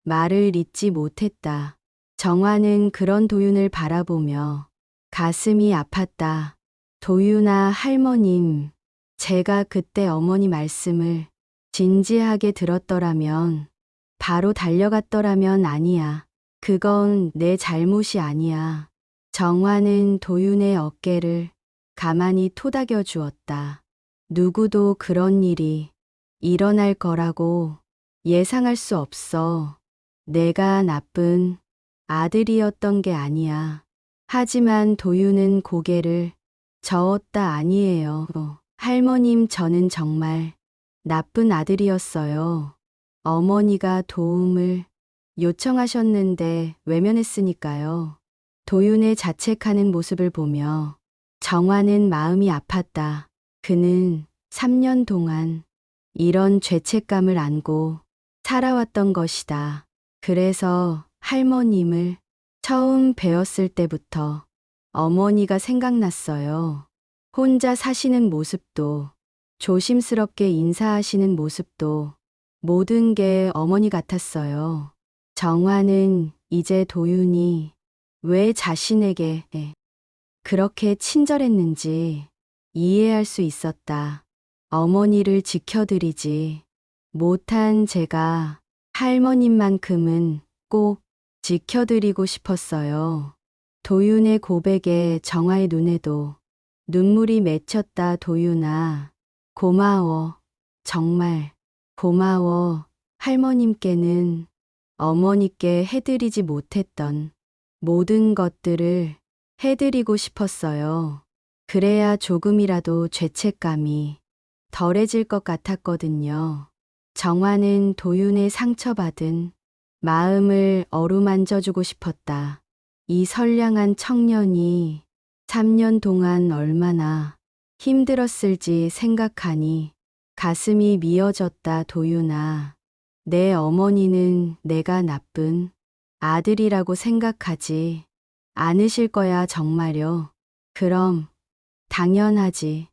말을 잇지 못했다. 정화는 그런 도윤을 바라보며 가슴이 아팠다. 도윤아, 할머님, 제가 그때 어머니 말씀을 진지하게 들었더라면, 바로 달려갔더라면. 아니야. 그건 내 잘못이 아니야. 정화는 도윤의 어깨를 가만히 토닥여 주었다. 누구도 그런 일이 일어날 거라고 예상할 수 없어. 내가 나쁜 아들이었던 게 아니야. 하지만 도윤은 고개를 저었다. 아니에요. 할머님, 저는 정말 나쁜 아들이었어요. 어머니가 도움을 요청하셨는데 외면했으니까요. 도윤의 자책하는 모습을 보며 정화는 마음이 아팠다. 그는 3년 동안 이런 죄책감을 안고 살아왔던 것이다. 그래서 할머님을 처음 뵈었을 때부터 어머니가 생각났어요. 혼자 사시는 모습도, 조심스럽게 인사하시는 모습도, 모든 게 어머니 같았어요. 정화는 이제 도윤이 왜 자신에게 그렇게 친절했는지 이해할 수 있었다. 어머니를 지켜드리지 못한 제가 할머님만큼은 꼭 지켜드리고 싶었어요. 도윤의 고백에 정화의 눈에도 눈물이 맺혔다. 도윤아, 고마워. 정말 고마워. 할머님께는 어머니께 해드리지 못했던 모든 것들을 해드리고 싶었어요. 그래야 조금이라도 죄책감이 덜해질 것 같았거든요. 정화는 도윤의 상처받은 마음을 어루만져주고 싶었다. 이 선량한 청년이 3년 동안 얼마나 힘들었을지 생각하니 가슴이 미어졌다. 도윤아, 내 어머니는 내가 나쁜 아들이라고 생각하지 않으실 거야, 정말요. 그럼 당연하지.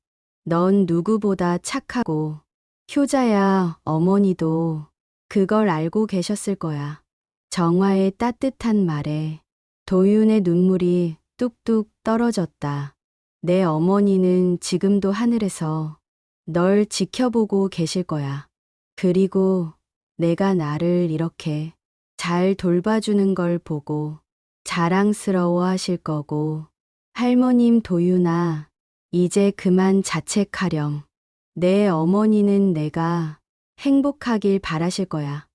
넌 누구보다 착하고 효자야. 어머니도 그걸 알고 계셨을 거야. 정화의 따뜻한 말에 도윤의 눈물이 뚝뚝 떨어졌다. 내 어머니는 지금도 하늘에서 널 지켜보고 계실 거야. 그리고 내가 나를 이렇게 잘 돌봐주는 걸 보고 자랑스러워 하실 거고. 할머님, 도윤아, 이제 그만 자책하렴. 내 어머니는 내가 행복하길 바라실 거야.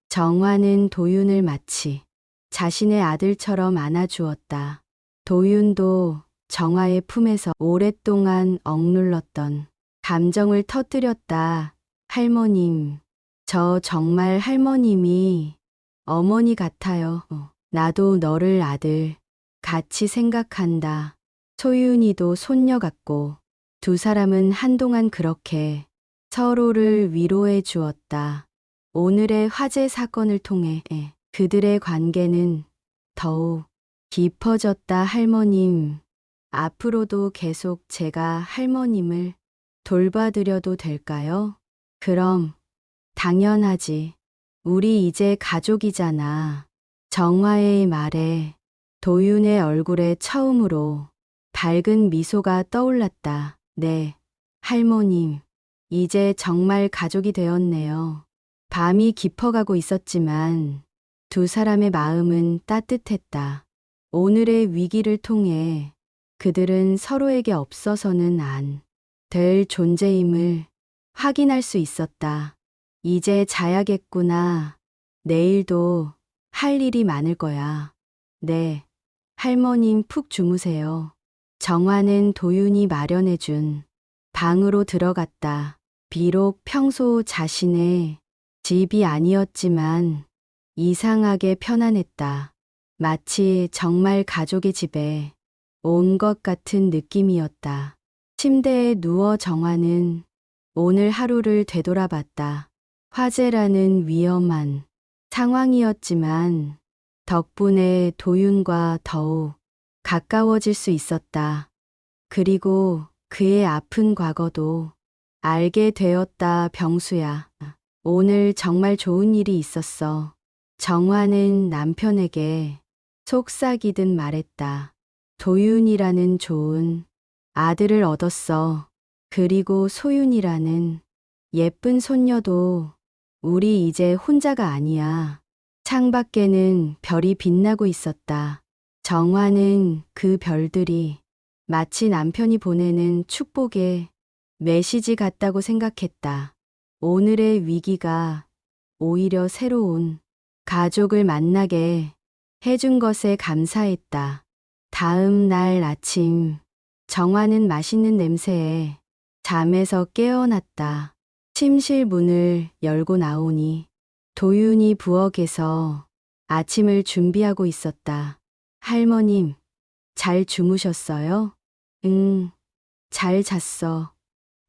정화는 도윤을 마치 자신의 아들처럼 안아주었다. 도윤도 정화의 품에서 오랫동안 억눌렀던 감정을 터뜨렸다. 할머님, 저 정말 할머님이 어머니 같아요. 나도 너를 아들 같이 생각한다. 소윤이도 손녀 같고 두 사람은 한동안 그렇게 서로를 위로해 주었다. 오늘의 화재 사건을 통해 그들의 관계는 더욱 깊어졌다. 할머님, 앞으로도 계속 제가 할머님을 돌봐드려도 될까요? 그럼 당연하지. 우리 이제 가족이잖아. 정화의 말에 도윤의 얼굴에 처음으로 밝은 미소가 떠올랐다. 네, 할머님, 이제 정말 가족이 되었네요. 밤이 깊어가고 있었지만 두 사람의 마음은 따뜻했다. 오늘의 위기를 통해 그들은 서로에게 없어서는 안 될 존재임을 확인할 수 있었다. 이제 자야겠구나. 내일도 할 일이 많을 거야. 네, 할머님 푹 주무세요. 정화는 도윤이 마련해준 방으로 들어갔다. 비록 평소 자신의 집이 아니었지만 이상하게 편안했다. 마치 정말 가족의 집에 온 것 같은 느낌이었다. 침대에 누워 정화는 오늘 하루를 되돌아봤다. 화재라는 위험한 상황이었지만 덕분에 도윤과 더욱 가까워질 수 있었다. 그리고 그의 아픈 과거도 알게 되었다. 병수야, 오늘 정말 좋은 일이 있었어. 정화는 남편에게 속삭이듯 말했다. 도윤이라는 좋은 아들을 얻었어. 그리고 소윤이라는 예쁜 손녀도. 우리 이제 혼자가 아니야. 창밖에는 별이 빛나고 있었다. 정화는 그 별들이 마치 남편이 보내는 축복의 메시지 같다고 생각했다. 오늘의 위기가 오히려 새로운 가족을 만나게 해준 것에 감사했다. 다음 날 아침, 정화는 맛있는 냄새에 잠에서 깨어났다. 침실 문을 열고 나오니 도윤이 부엌에서 아침을 준비하고 있었다. 할머님, 잘 주무셨어요? 응, 잘 잤어.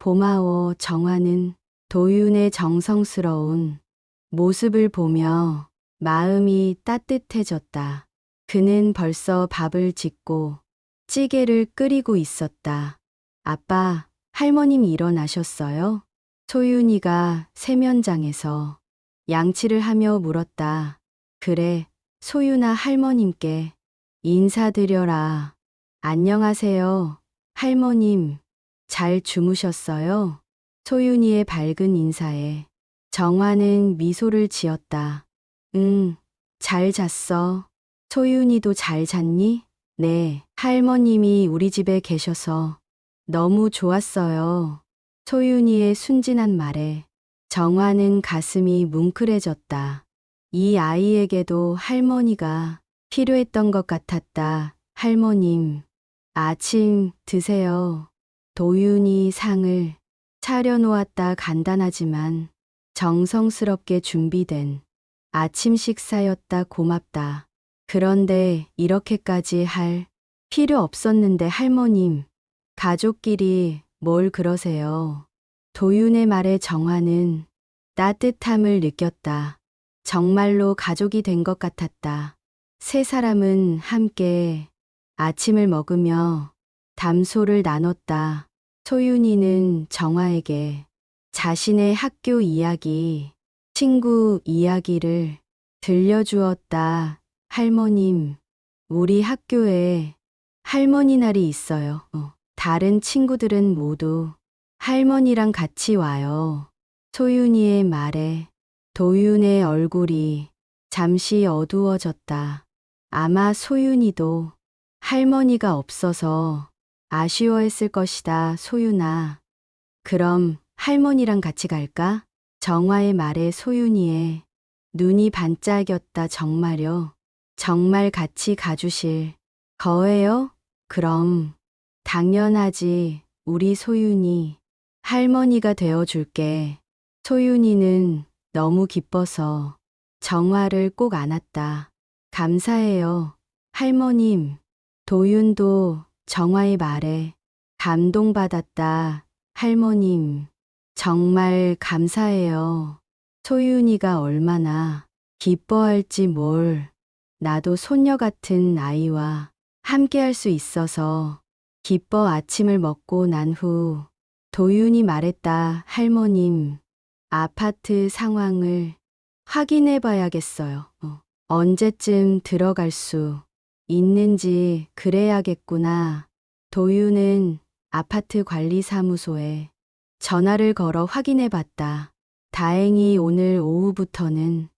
고마워. 정화는 도윤의 정성스러운 모습을 보며 마음이 따뜻해졌다. 그는 벌써 밥을 짓고 찌개를 끓이고 있었다. 아빠, 할머님 일어나셨어요? 소윤이가 세면장에서 양치를 하며 물었다. 그래, 소윤아, 할머님께 인사드려라. 안녕하세요. 할머님, 잘 주무셨어요? 소윤이의 밝은 인사에 정화는 미소를 지었다. 응, 잘 잤어. 소윤이도 잘 잤니? 네, 할머님이 우리 집에 계셔서 너무 좋았어요. 소윤이의 순진한 말에 정화는 가슴이 뭉클해졌다. 이 아이에게도 할머니가 필요했던 것 같았다. 할머님, 아침 드세요. 도윤이 상을 차려놓았다. 간단하지만 정성스럽게 준비된 아침 식사였다. 고맙다. 그런데 이렇게까지 할 필요 없었는데 할머님, 가족끼리 뭘 그러세요? 도윤의 말에 정화는 따뜻함을 느꼈다. 정말로 가족이 된 것 같았다. 세 사람은 함께 아침을 먹으며 담소를 나눴다. 소윤이는 정화에게 자신의 학교 이야기, 친구 이야기를 들려주었다. 할머님, 우리 학교에 할머니 날이 있어요. 다른 친구들은 모두 할머니랑 같이 와요. 소윤이의 말에 도윤의 얼굴이 잠시 어두워졌다. 아마 소윤이도 할머니가 없어서 아쉬워했을 것이다. 소윤아, 그럼 할머니랑 같이 갈까? 정화의 말에 소윤이의 눈이 반짝였다. 정말요? 정말 같이 가주실 거예요? 그럼 당연하지. 우리 소윤이 할머니가 되어줄게. 소윤이는 너무 기뻐서 정화를 꼭 안았다. 감사해요, 할머님. 도윤도 정화의 말에 감동받았다. 할머님, 정말 감사해요. 소윤이가 얼마나 기뻐할지 뭘. 나도 손녀 같은 아이와 함께 할 수 있어서 기뻐. 아침을 먹고 난 후 도윤이 말했다. 할머님, 아파트 상황을 확인해 봐야겠어요. 언제쯤 들어갈 수 있는지 그래야겠구나. 도윤은 아파트 관리사무소에 전화를 걸어 확인해 봤다. 다행히 오늘 오후부터는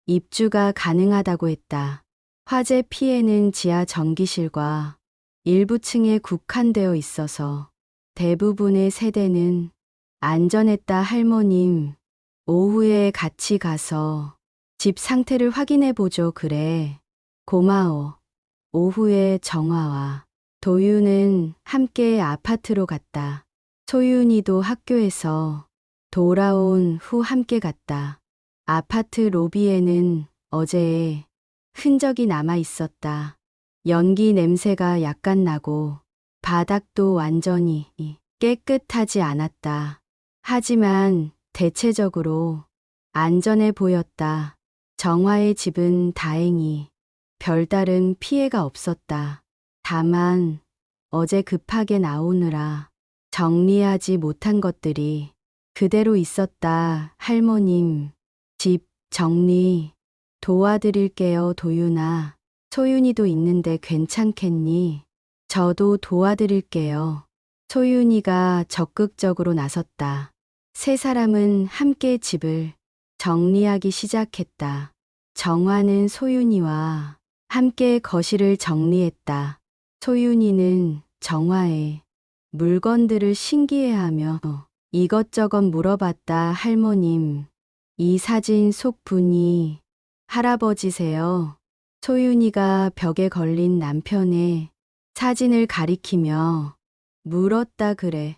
입주가 가능하다고 했다. 화재 피해는 지하 전기실과 일부 층에 국한되어 있어서 대부분의 세대는 안전했다. 할머님, 오후에 같이 가서 집 상태를 확인해 보죠. 그래. 고마워. 오후에 정화와 도윤은 함께 아파트로 갔다. 소윤이도 학교에서 돌아온 후 함께 갔다. 아파트 로비에는 어제의 흔적이 남아 있었다. 연기 냄새가 약간 나고 바닥도 완전히 깨끗하지 않았다. 하지만 대체적으로 안전해 보였다. 정화의 집은 다행히 별다른 피해가 없었다. 다만 어제 급하게 나오느라 정리하지 못한 것들이 그대로 있었다. 할머님, 집 정리 도와드릴게요. 도윤아, 소윤이도 있는데 괜찮겠니? 저도 도와드릴게요. 소윤이가 적극적으로 나섰다. 세 사람은 함께 집을 정리하기 시작했다. 정화는 소윤이와 함께 거실을 정리했다. 소윤이는 정화의 물건들을 신기해하며 이것저것 물어봤다. 할머님, 이 사진 속 분이 할아버지세요? 소윤이가 벽에 걸린 남편의 사진을 가리키며 물었다. 그래,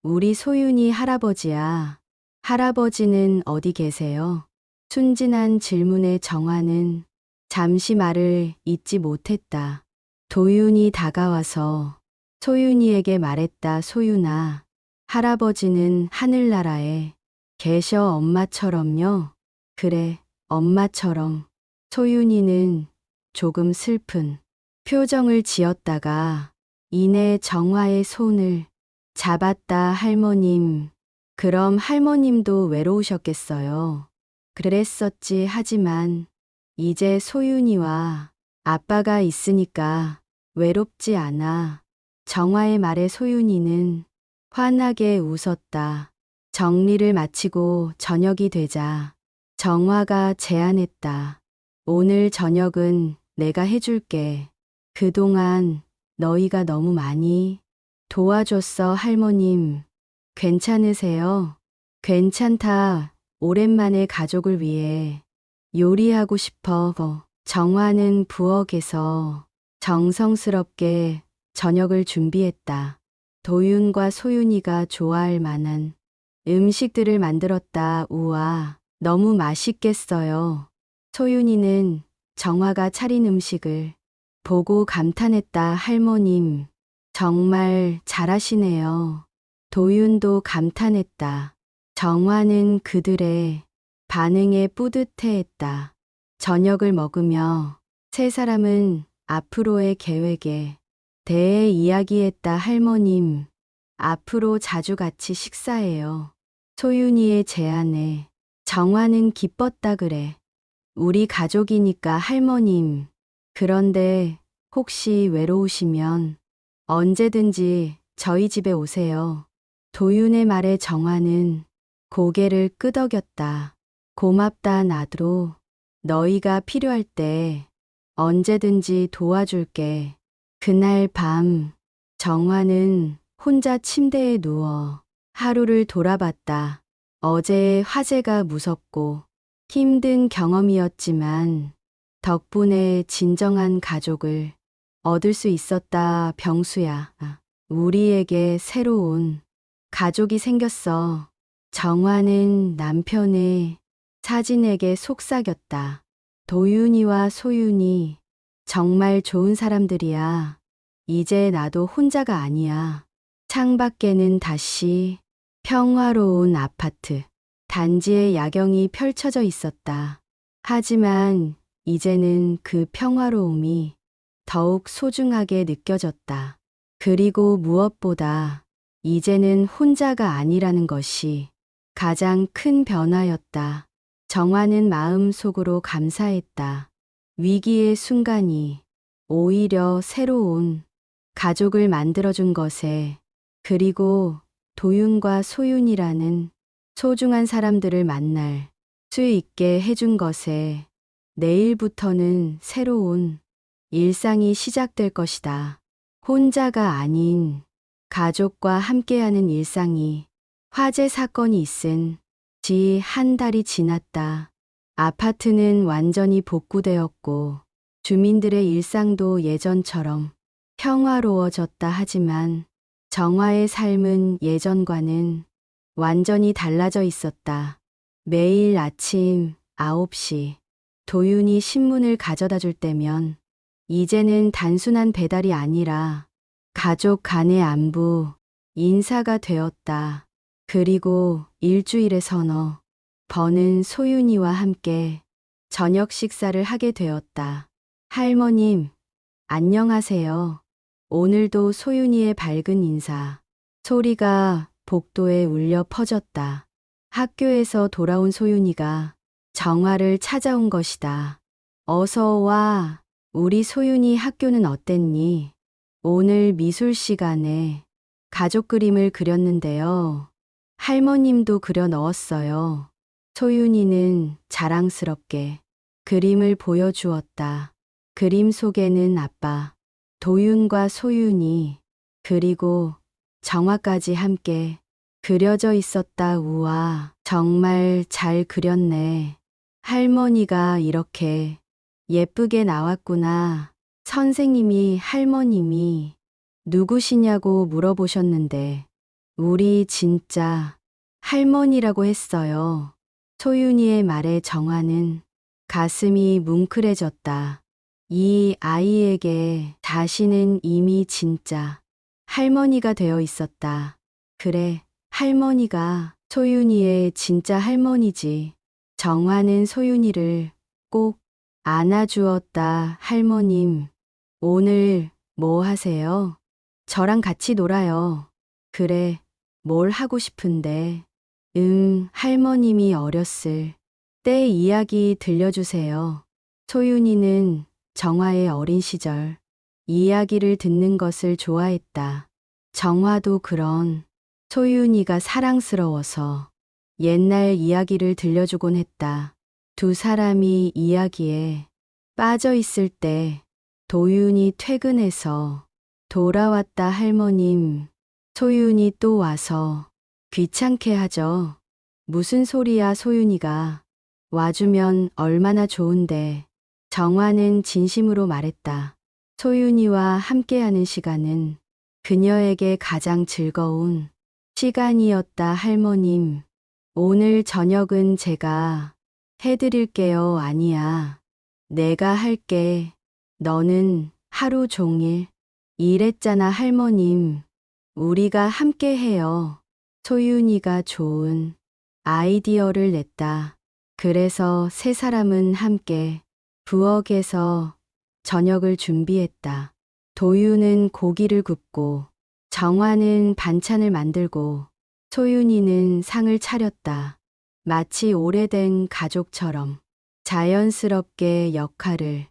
우리 소윤이 할아버지야. 할아버지는 어디 계세요? 순진한 질문에 정화는 잠시 말을 잇지 못했다. 도윤이 다가와서 소윤이에게 말했다. 소윤아, 할아버지는 하늘나라에 계셔. 엄마처럼요? 그래, 엄마처럼. 소윤이는 조금 슬픈 표정을 지었다가 이내 정화의 손을 잡았다. 할머님, 그럼 할머님도 외로우셨겠어요. 그랬었지. 하지만 이제 소윤이와 아빠가 있으니까 외롭지 않아. 정화의 말에 소윤이는 환하게 웃었다. 정리를 마치고 저녁이 되자 정화가 제안했다. 오늘 저녁은 내가 해줄게. 그동안 너희가 너무 많이 도와줬어. 할머님, 괜찮으세요? 괜찮다. 오랜만에 가족을 위해 요리하고 싶어. 정화는 부엌에서 정성스럽게 저녁을 준비했다. 도윤과 소윤이가 좋아할 만한 음식들을 만들었다. 우와, 너무 맛있겠어요. 소윤이는 정화가 차린 음식을 보고 감탄했다. 할머님, 정말 잘하시네요. 도윤도 감탄했다. 정화는 그들의 반응에 뿌듯해했다. 저녁을 먹으며 세 사람은 앞으로의 계획에 대해 이야기했다. 할머님, 앞으로 자주 같이 식사해요. 소윤이의 제안에 정화는 기뻤다. 그래. 우리 가족이니까 할머님. 그런데 혹시 외로우시면 언제든지 저희 집에 오세요. 도윤의 말에 정화는 고개를 끄덕였다. 고맙다. 나도 너희가 필요할 때 언제든지 도와줄게. 그날 밤 정화는 혼자 침대에 누워 하루를 돌아봤다. 어제의 화재가 무섭고 힘든 경험이었지만 덕분에 진정한 가족을 얻을 수 있었다. 병수야, 우리에게 새로운 가족이 생겼어. 정화는 남편의 사진에게 속삭였다. 도윤이와 소윤이 정말 좋은 사람들이야. 이제 나도 혼자가 아니야. 창밖에는 다시 평화로운 아파트, 단지의 야경이 펼쳐져 있었다. 하지만 이제는 그 평화로움이 더욱 소중하게 느껴졌다. 그리고 무엇보다 이제는 혼자가 아니라는 것이 가장 큰 변화였다. 정화는 마음속으로 감사했다. 위기의 순간이 오히려 새로운 가족을 만들어준 것에, 그리고 도윤과 소윤이라는 소중한 사람들을 만날 수 있게 해준 것에, 내일부터는 새로운 일상이 시작될 것이다. 혼자가 아닌 가족과 함께하는 일상이. 화재 사건이 있은 지 한 달이 지났다. 아파트는 완전히 복구되었고 주민들의 일상도 예전처럼 평화로워졌다. 하지만 정화의 삶은 예전과는 완전히 달라져 있었다. 매일 아침 9시 도윤이 신문을 가져다 줄 때면 이제는 단순한 배달이 아니라 가족 간의 안부, 인사가 되었다. 그리고 일주일에 서너 번은 소윤이와 함께 저녁 식사를 하게 되었다. 할머님, 안녕하세요. 오늘도 소윤이의 밝은 인사 소리가 복도에 울려 퍼졌다. 학교에서 돌아온 소윤이가 정화를 찾아온 것이다. 어서 와. 우리 소윤이 학교는 어땠니? 오늘 미술 시간에 가족 그림을 그렸는데요. 할머님도 그려 넣었어요. 소윤이는 자랑스럽게 그림을 보여주었다. 그림 속에는 아빠, 도윤과 소윤이, 그리고 정화까지 함께 그려져 있었다. 우와, 정말 잘 그렸네. 할머니가 이렇게 예쁘게 나왔구나. 선생님이 할머님이 누구시냐고 물어보셨는데 우리 진짜 할머니라고 했어요. 소윤이의 말에 정화는 가슴이 뭉클해졌다. 이 아이에게 자신은 이미 진짜 할머니가 되어 있었다. 그래, 할머니가 소윤이의 진짜 할머니지. 정화는 소윤이를 꼭 안아주었다. 할머님, 오늘 뭐 하세요? 저랑 같이 놀아요. 그래, 뭘 하고 싶은데? 할머님이 어렸을 때 이야기 들려주세요. 소윤이는 정화의 어린 시절 이야기를 듣는 것을 좋아했다. 정화도 그런 소윤이가 사랑스러워서 옛날 이야기를 들려주곤 했다. 두 사람이 이야기에 빠져 있을 때 도윤이 퇴근해서 돌아왔다. 할머님, 소윤이 또 와서 귀찮게 하죠. 무슨 소리야. 소윤이가 와주면 얼마나 좋은데. 정화는 진심으로 말했다. 소윤이와 함께하는 시간은 그녀에게 가장 즐거운 시간이었다. 할머님, 오늘 저녁은 제가 해드릴게요. 아니야. 내가 할게. 너는 하루 종일 일했잖아. 할머님, 우리가 함께 해요. 소윤이가 좋은 아이디어를 냈다. 그래서 세 사람은 함께 부엌에서 저녁을 준비했다. 도윤은 고기를 굽고 정화는 반찬을 만들고 소윤이는 상을 차렸다. 마치 오래된 가족처럼 자연스럽게 역할을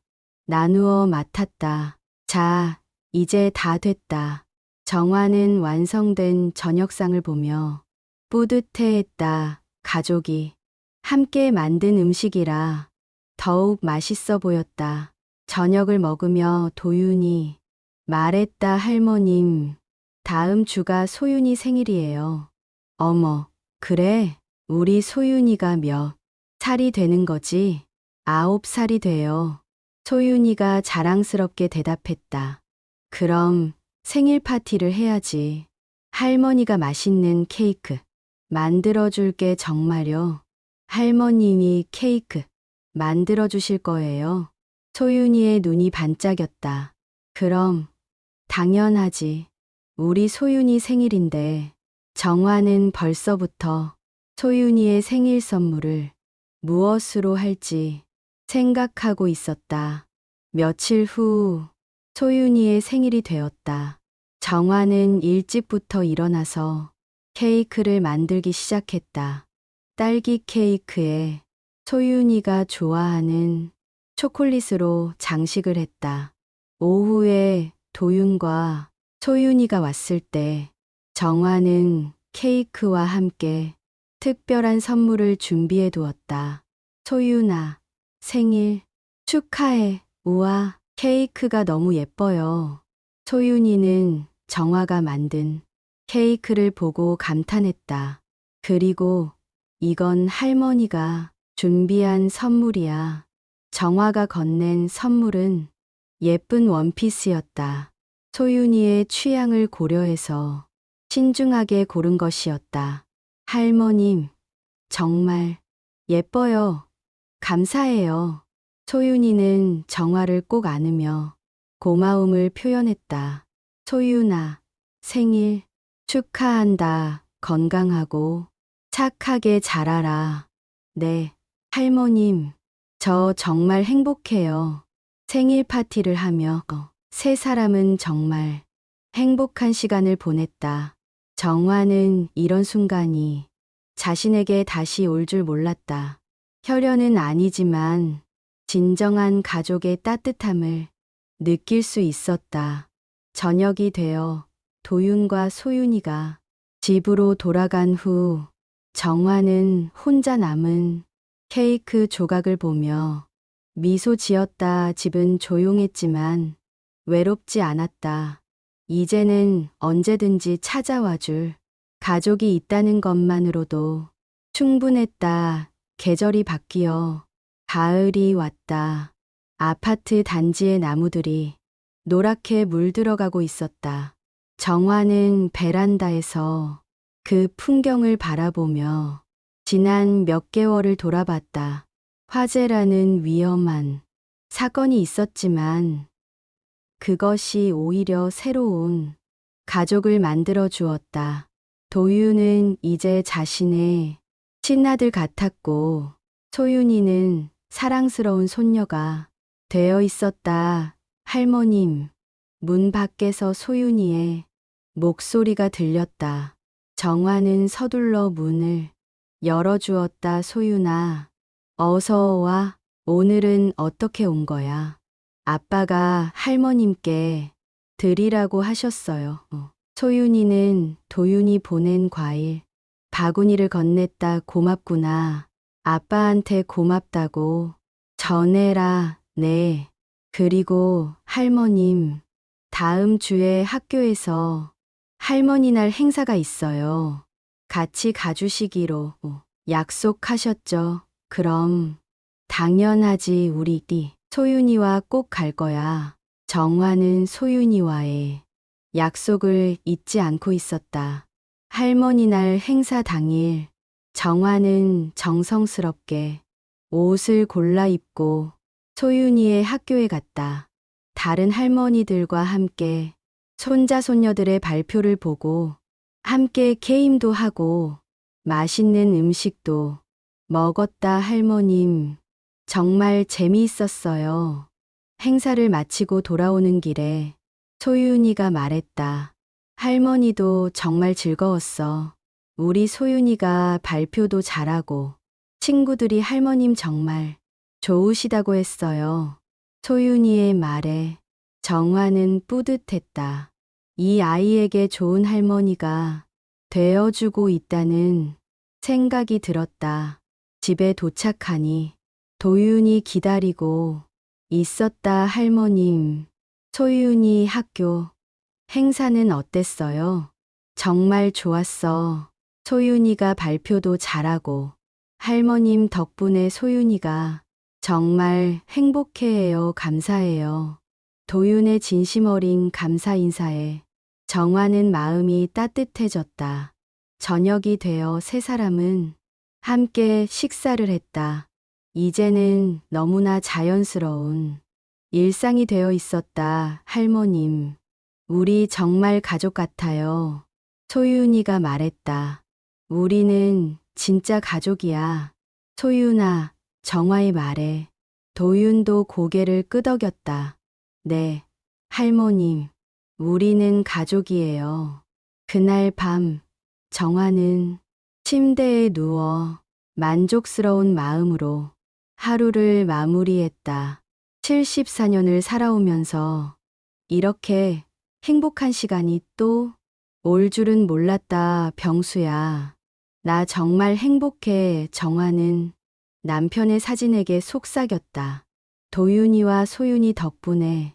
나누어 맡았다. 자, 이제 다 됐다. 정화는 완성된 저녁상을 보며 뿌듯해했다. 가족이 함께 만든 음식이라 더욱 맛있어 보였다. 저녁을 먹으며 도윤이 말했다. 할머님, 다음 주가 소윤이 생일이에요. 어머, 그래? 우리 소윤이가 몇 살이 되는 거지? 9살이 돼요. 소윤이가 자랑스럽게 대답했다. 그럼 생일 파티를 해야지. 할머니가 맛있는 케이크 만들어줄게. 정말요? 할머님이 케이크 만들어주실 거예요? 소윤이의 눈이 반짝였다. 그럼 당연하지. 우리 소윤이 생일인데 정화는 벌써부터 소윤이의 생일 선물을 무엇으로 할지 생각하고 있었다. 며칠 후 소윤이의 생일이 되었다. 정화는 일찍부터 일어나서 케이크를 만들기 시작했다. 딸기 케이크에 소윤이가 좋아하는 초콜릿으로 장식을 했다. 오후에 도윤과 소윤이가 왔을 때 정화는 케이크와 함께 특별한 선물을 준비해 두었다. 소윤아, 생일 축하해. 우와, 케이크가 너무 예뻐요. 소윤이는 정화가 만든 케이크를 보고 감탄했다. 그리고 이건 할머니가 준비한 선물이야. 정화가 건넨 선물은 예쁜 원피스였다. 소윤이의 취향을 고려해서 신중하게 고른 것이었다. 할머님, 정말 예뻐요. 감사해요. 소윤이는 정화를 꼭 안으며 고마움을 표현했다. 소윤아, 생일 축하한다. 건강하고 착하게 자라라. 네, 할머님, 저 정말 행복해요. 생일 파티를 하며 세 사람은 정말 행복한 시간을 보냈다. 정화는 이런 순간이 자신에게 다시 올 줄 몰랐다. 혈연은 아니지만 진정한 가족의 따뜻함을 느낄 수 있었다. 저녁이 되어 도윤과 소윤이가 집으로 돌아간 후 정화는 혼자 남은 케이크 조각을 보며 미소 지었다. 집은 조용했지만 외롭지 않았다. 이제는 언제든지 찾아와 줄 가족이 있다는 것만으로도 충분했다. 계절이 바뀌어 가을이 왔다. 아파트 단지의 나무들이 노랗게 물들어가고 있었다. 정화는 베란다에서 그 풍경을 바라보며 지난 몇 개월을 돌아봤다. 화재라는 위험한 사건이 있었지만 그것이 오히려 새로운 가족을 만들어 주었다. 도윤은 이제 자신의 친아들 같았고 소윤이는 사랑스러운 손녀가 되어 있었다. 할머님, 문 밖에서 소윤이의 목소리가 들렸다. 정화는 서둘러 문을 열어주었다. 소윤아, 어서 와. 오늘은 어떻게 온 거야? 아빠가 할머님께 드리라고 하셨어요. 소윤이는 도윤이 보낸 과일 바구니를 건넸다. 고맙구나. 아빠한테 고맙다고 전해라. 네. 그리고 할머님, 다음 주에 학교에서 할머니 날 행사가 있어요. 같이 가주시기로 약속하셨죠? 그럼 당연하지. 우리 소윤이와 꼭 갈 거야. 정화는 소윤이와의 약속을 잊지 않고 있었다. 할머니 날 행사 당일 정화는 정성스럽게 옷을 골라 입고 소윤이의 학교에 갔다. 다른 할머니들과 함께 손자 손녀들의 발표를 보고 함께 게임도 하고 맛있는 음식도 먹었다. 할머님, 정말 재미있었어요. 행사를 마치고 돌아오는 길에 소윤이가 말했다. 할머니도 정말 즐거웠어. 우리 소윤이가 발표도 잘하고 친구들이 할머님 정말 좋으시다고 했어요. 소윤이의 말에 정화는 뿌듯했다. 이 아이에게 좋은 할머니가 되어주고 있다는 생각이 들었다. 집에 도착하니 도윤이 기다리고 있었다. 할머님, 소윤이 학교 행사는 어땠어요? 정말 좋았어. 소윤이가 발표도 잘하고 할머님 덕분에 소윤이가 정말 행복해해요. 감사해요. 도윤의 진심 어린 감사 인사에 정화는 마음이 따뜻해졌다. 저녁이 되어 세 사람은 함께 식사를 했다. 이제는 너무나 자연스러운 일상이 되어 있었다. 할머님, 우리 정말 가족 같아요. 소윤이가 말했다. 우리는 진짜 가족이야. 소윤아, 정화의 말에 도윤도 고개를 끄덕였다. 네, 할머님, 우리는 가족이에요. 그날 밤, 정화는 침대에 누워 만족스러운 마음으로 하루를 마무리했다. 74년을 살아오면서 이렇게 행복한 시간이 또 올 줄은 몰랐다. 병수야, 나 정말 행복해. 정화는 남편의 사진에게 속삭였다. 도윤이와 소윤이 덕분에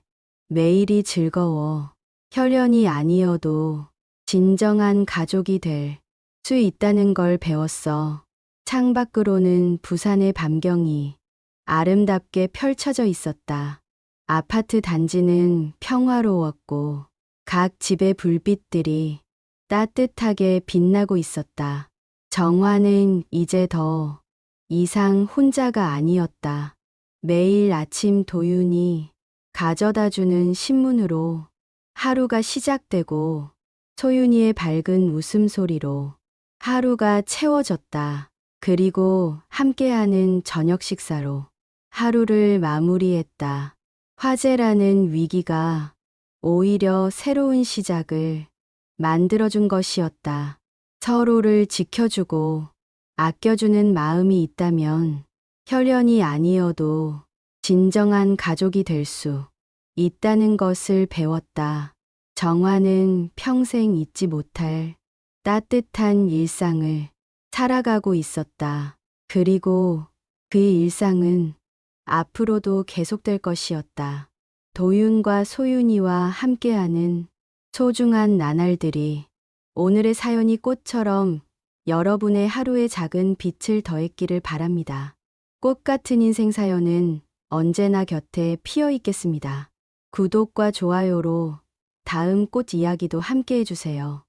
매일이 즐거워. 혈연이 아니어도 진정한 가족이 될 수 있다는 걸 배웠어. 창밖으로는 부산의 밤경이 아름답게 펼쳐져 있었다. 아파트 단지는 평화로웠고 각 집의 불빛들이 따뜻하게 빛나고 있었다. 정화는 이제 더 이상 혼자가 아니었다. 매일 아침 도윤이 가져다 주는 신문으로 하루가 시작되고 소윤이의 밝은 웃음소리로 하루가 채워졌다. 그리고 함께하는 저녁 식사로 하루를 마무리했다. 화재라는 위기가 오히려 새로운 시작을 만들어준 것이었다. 서로를 지켜주고 아껴주는 마음이 있다면 혈연이 아니어도 진정한 가족이 될 수 있다는 것을 배웠다. 정화는 평생 잊지 못할 따뜻한 일상을 살아가고 있었다. 그리고 그 일상은 앞으로도 계속될 것이었다. 도윤과 소윤이와 함께하는 소중한 나날들이 오늘의 사연이 꽃처럼 여러분의 하루에 작은 빛을 더했기를 바랍니다. 꽃 같은 인생 사연은 언제나 곁에 피어 있겠습니다. 구독과 좋아요로 다음 꽃 이야기도 함께 해주세요.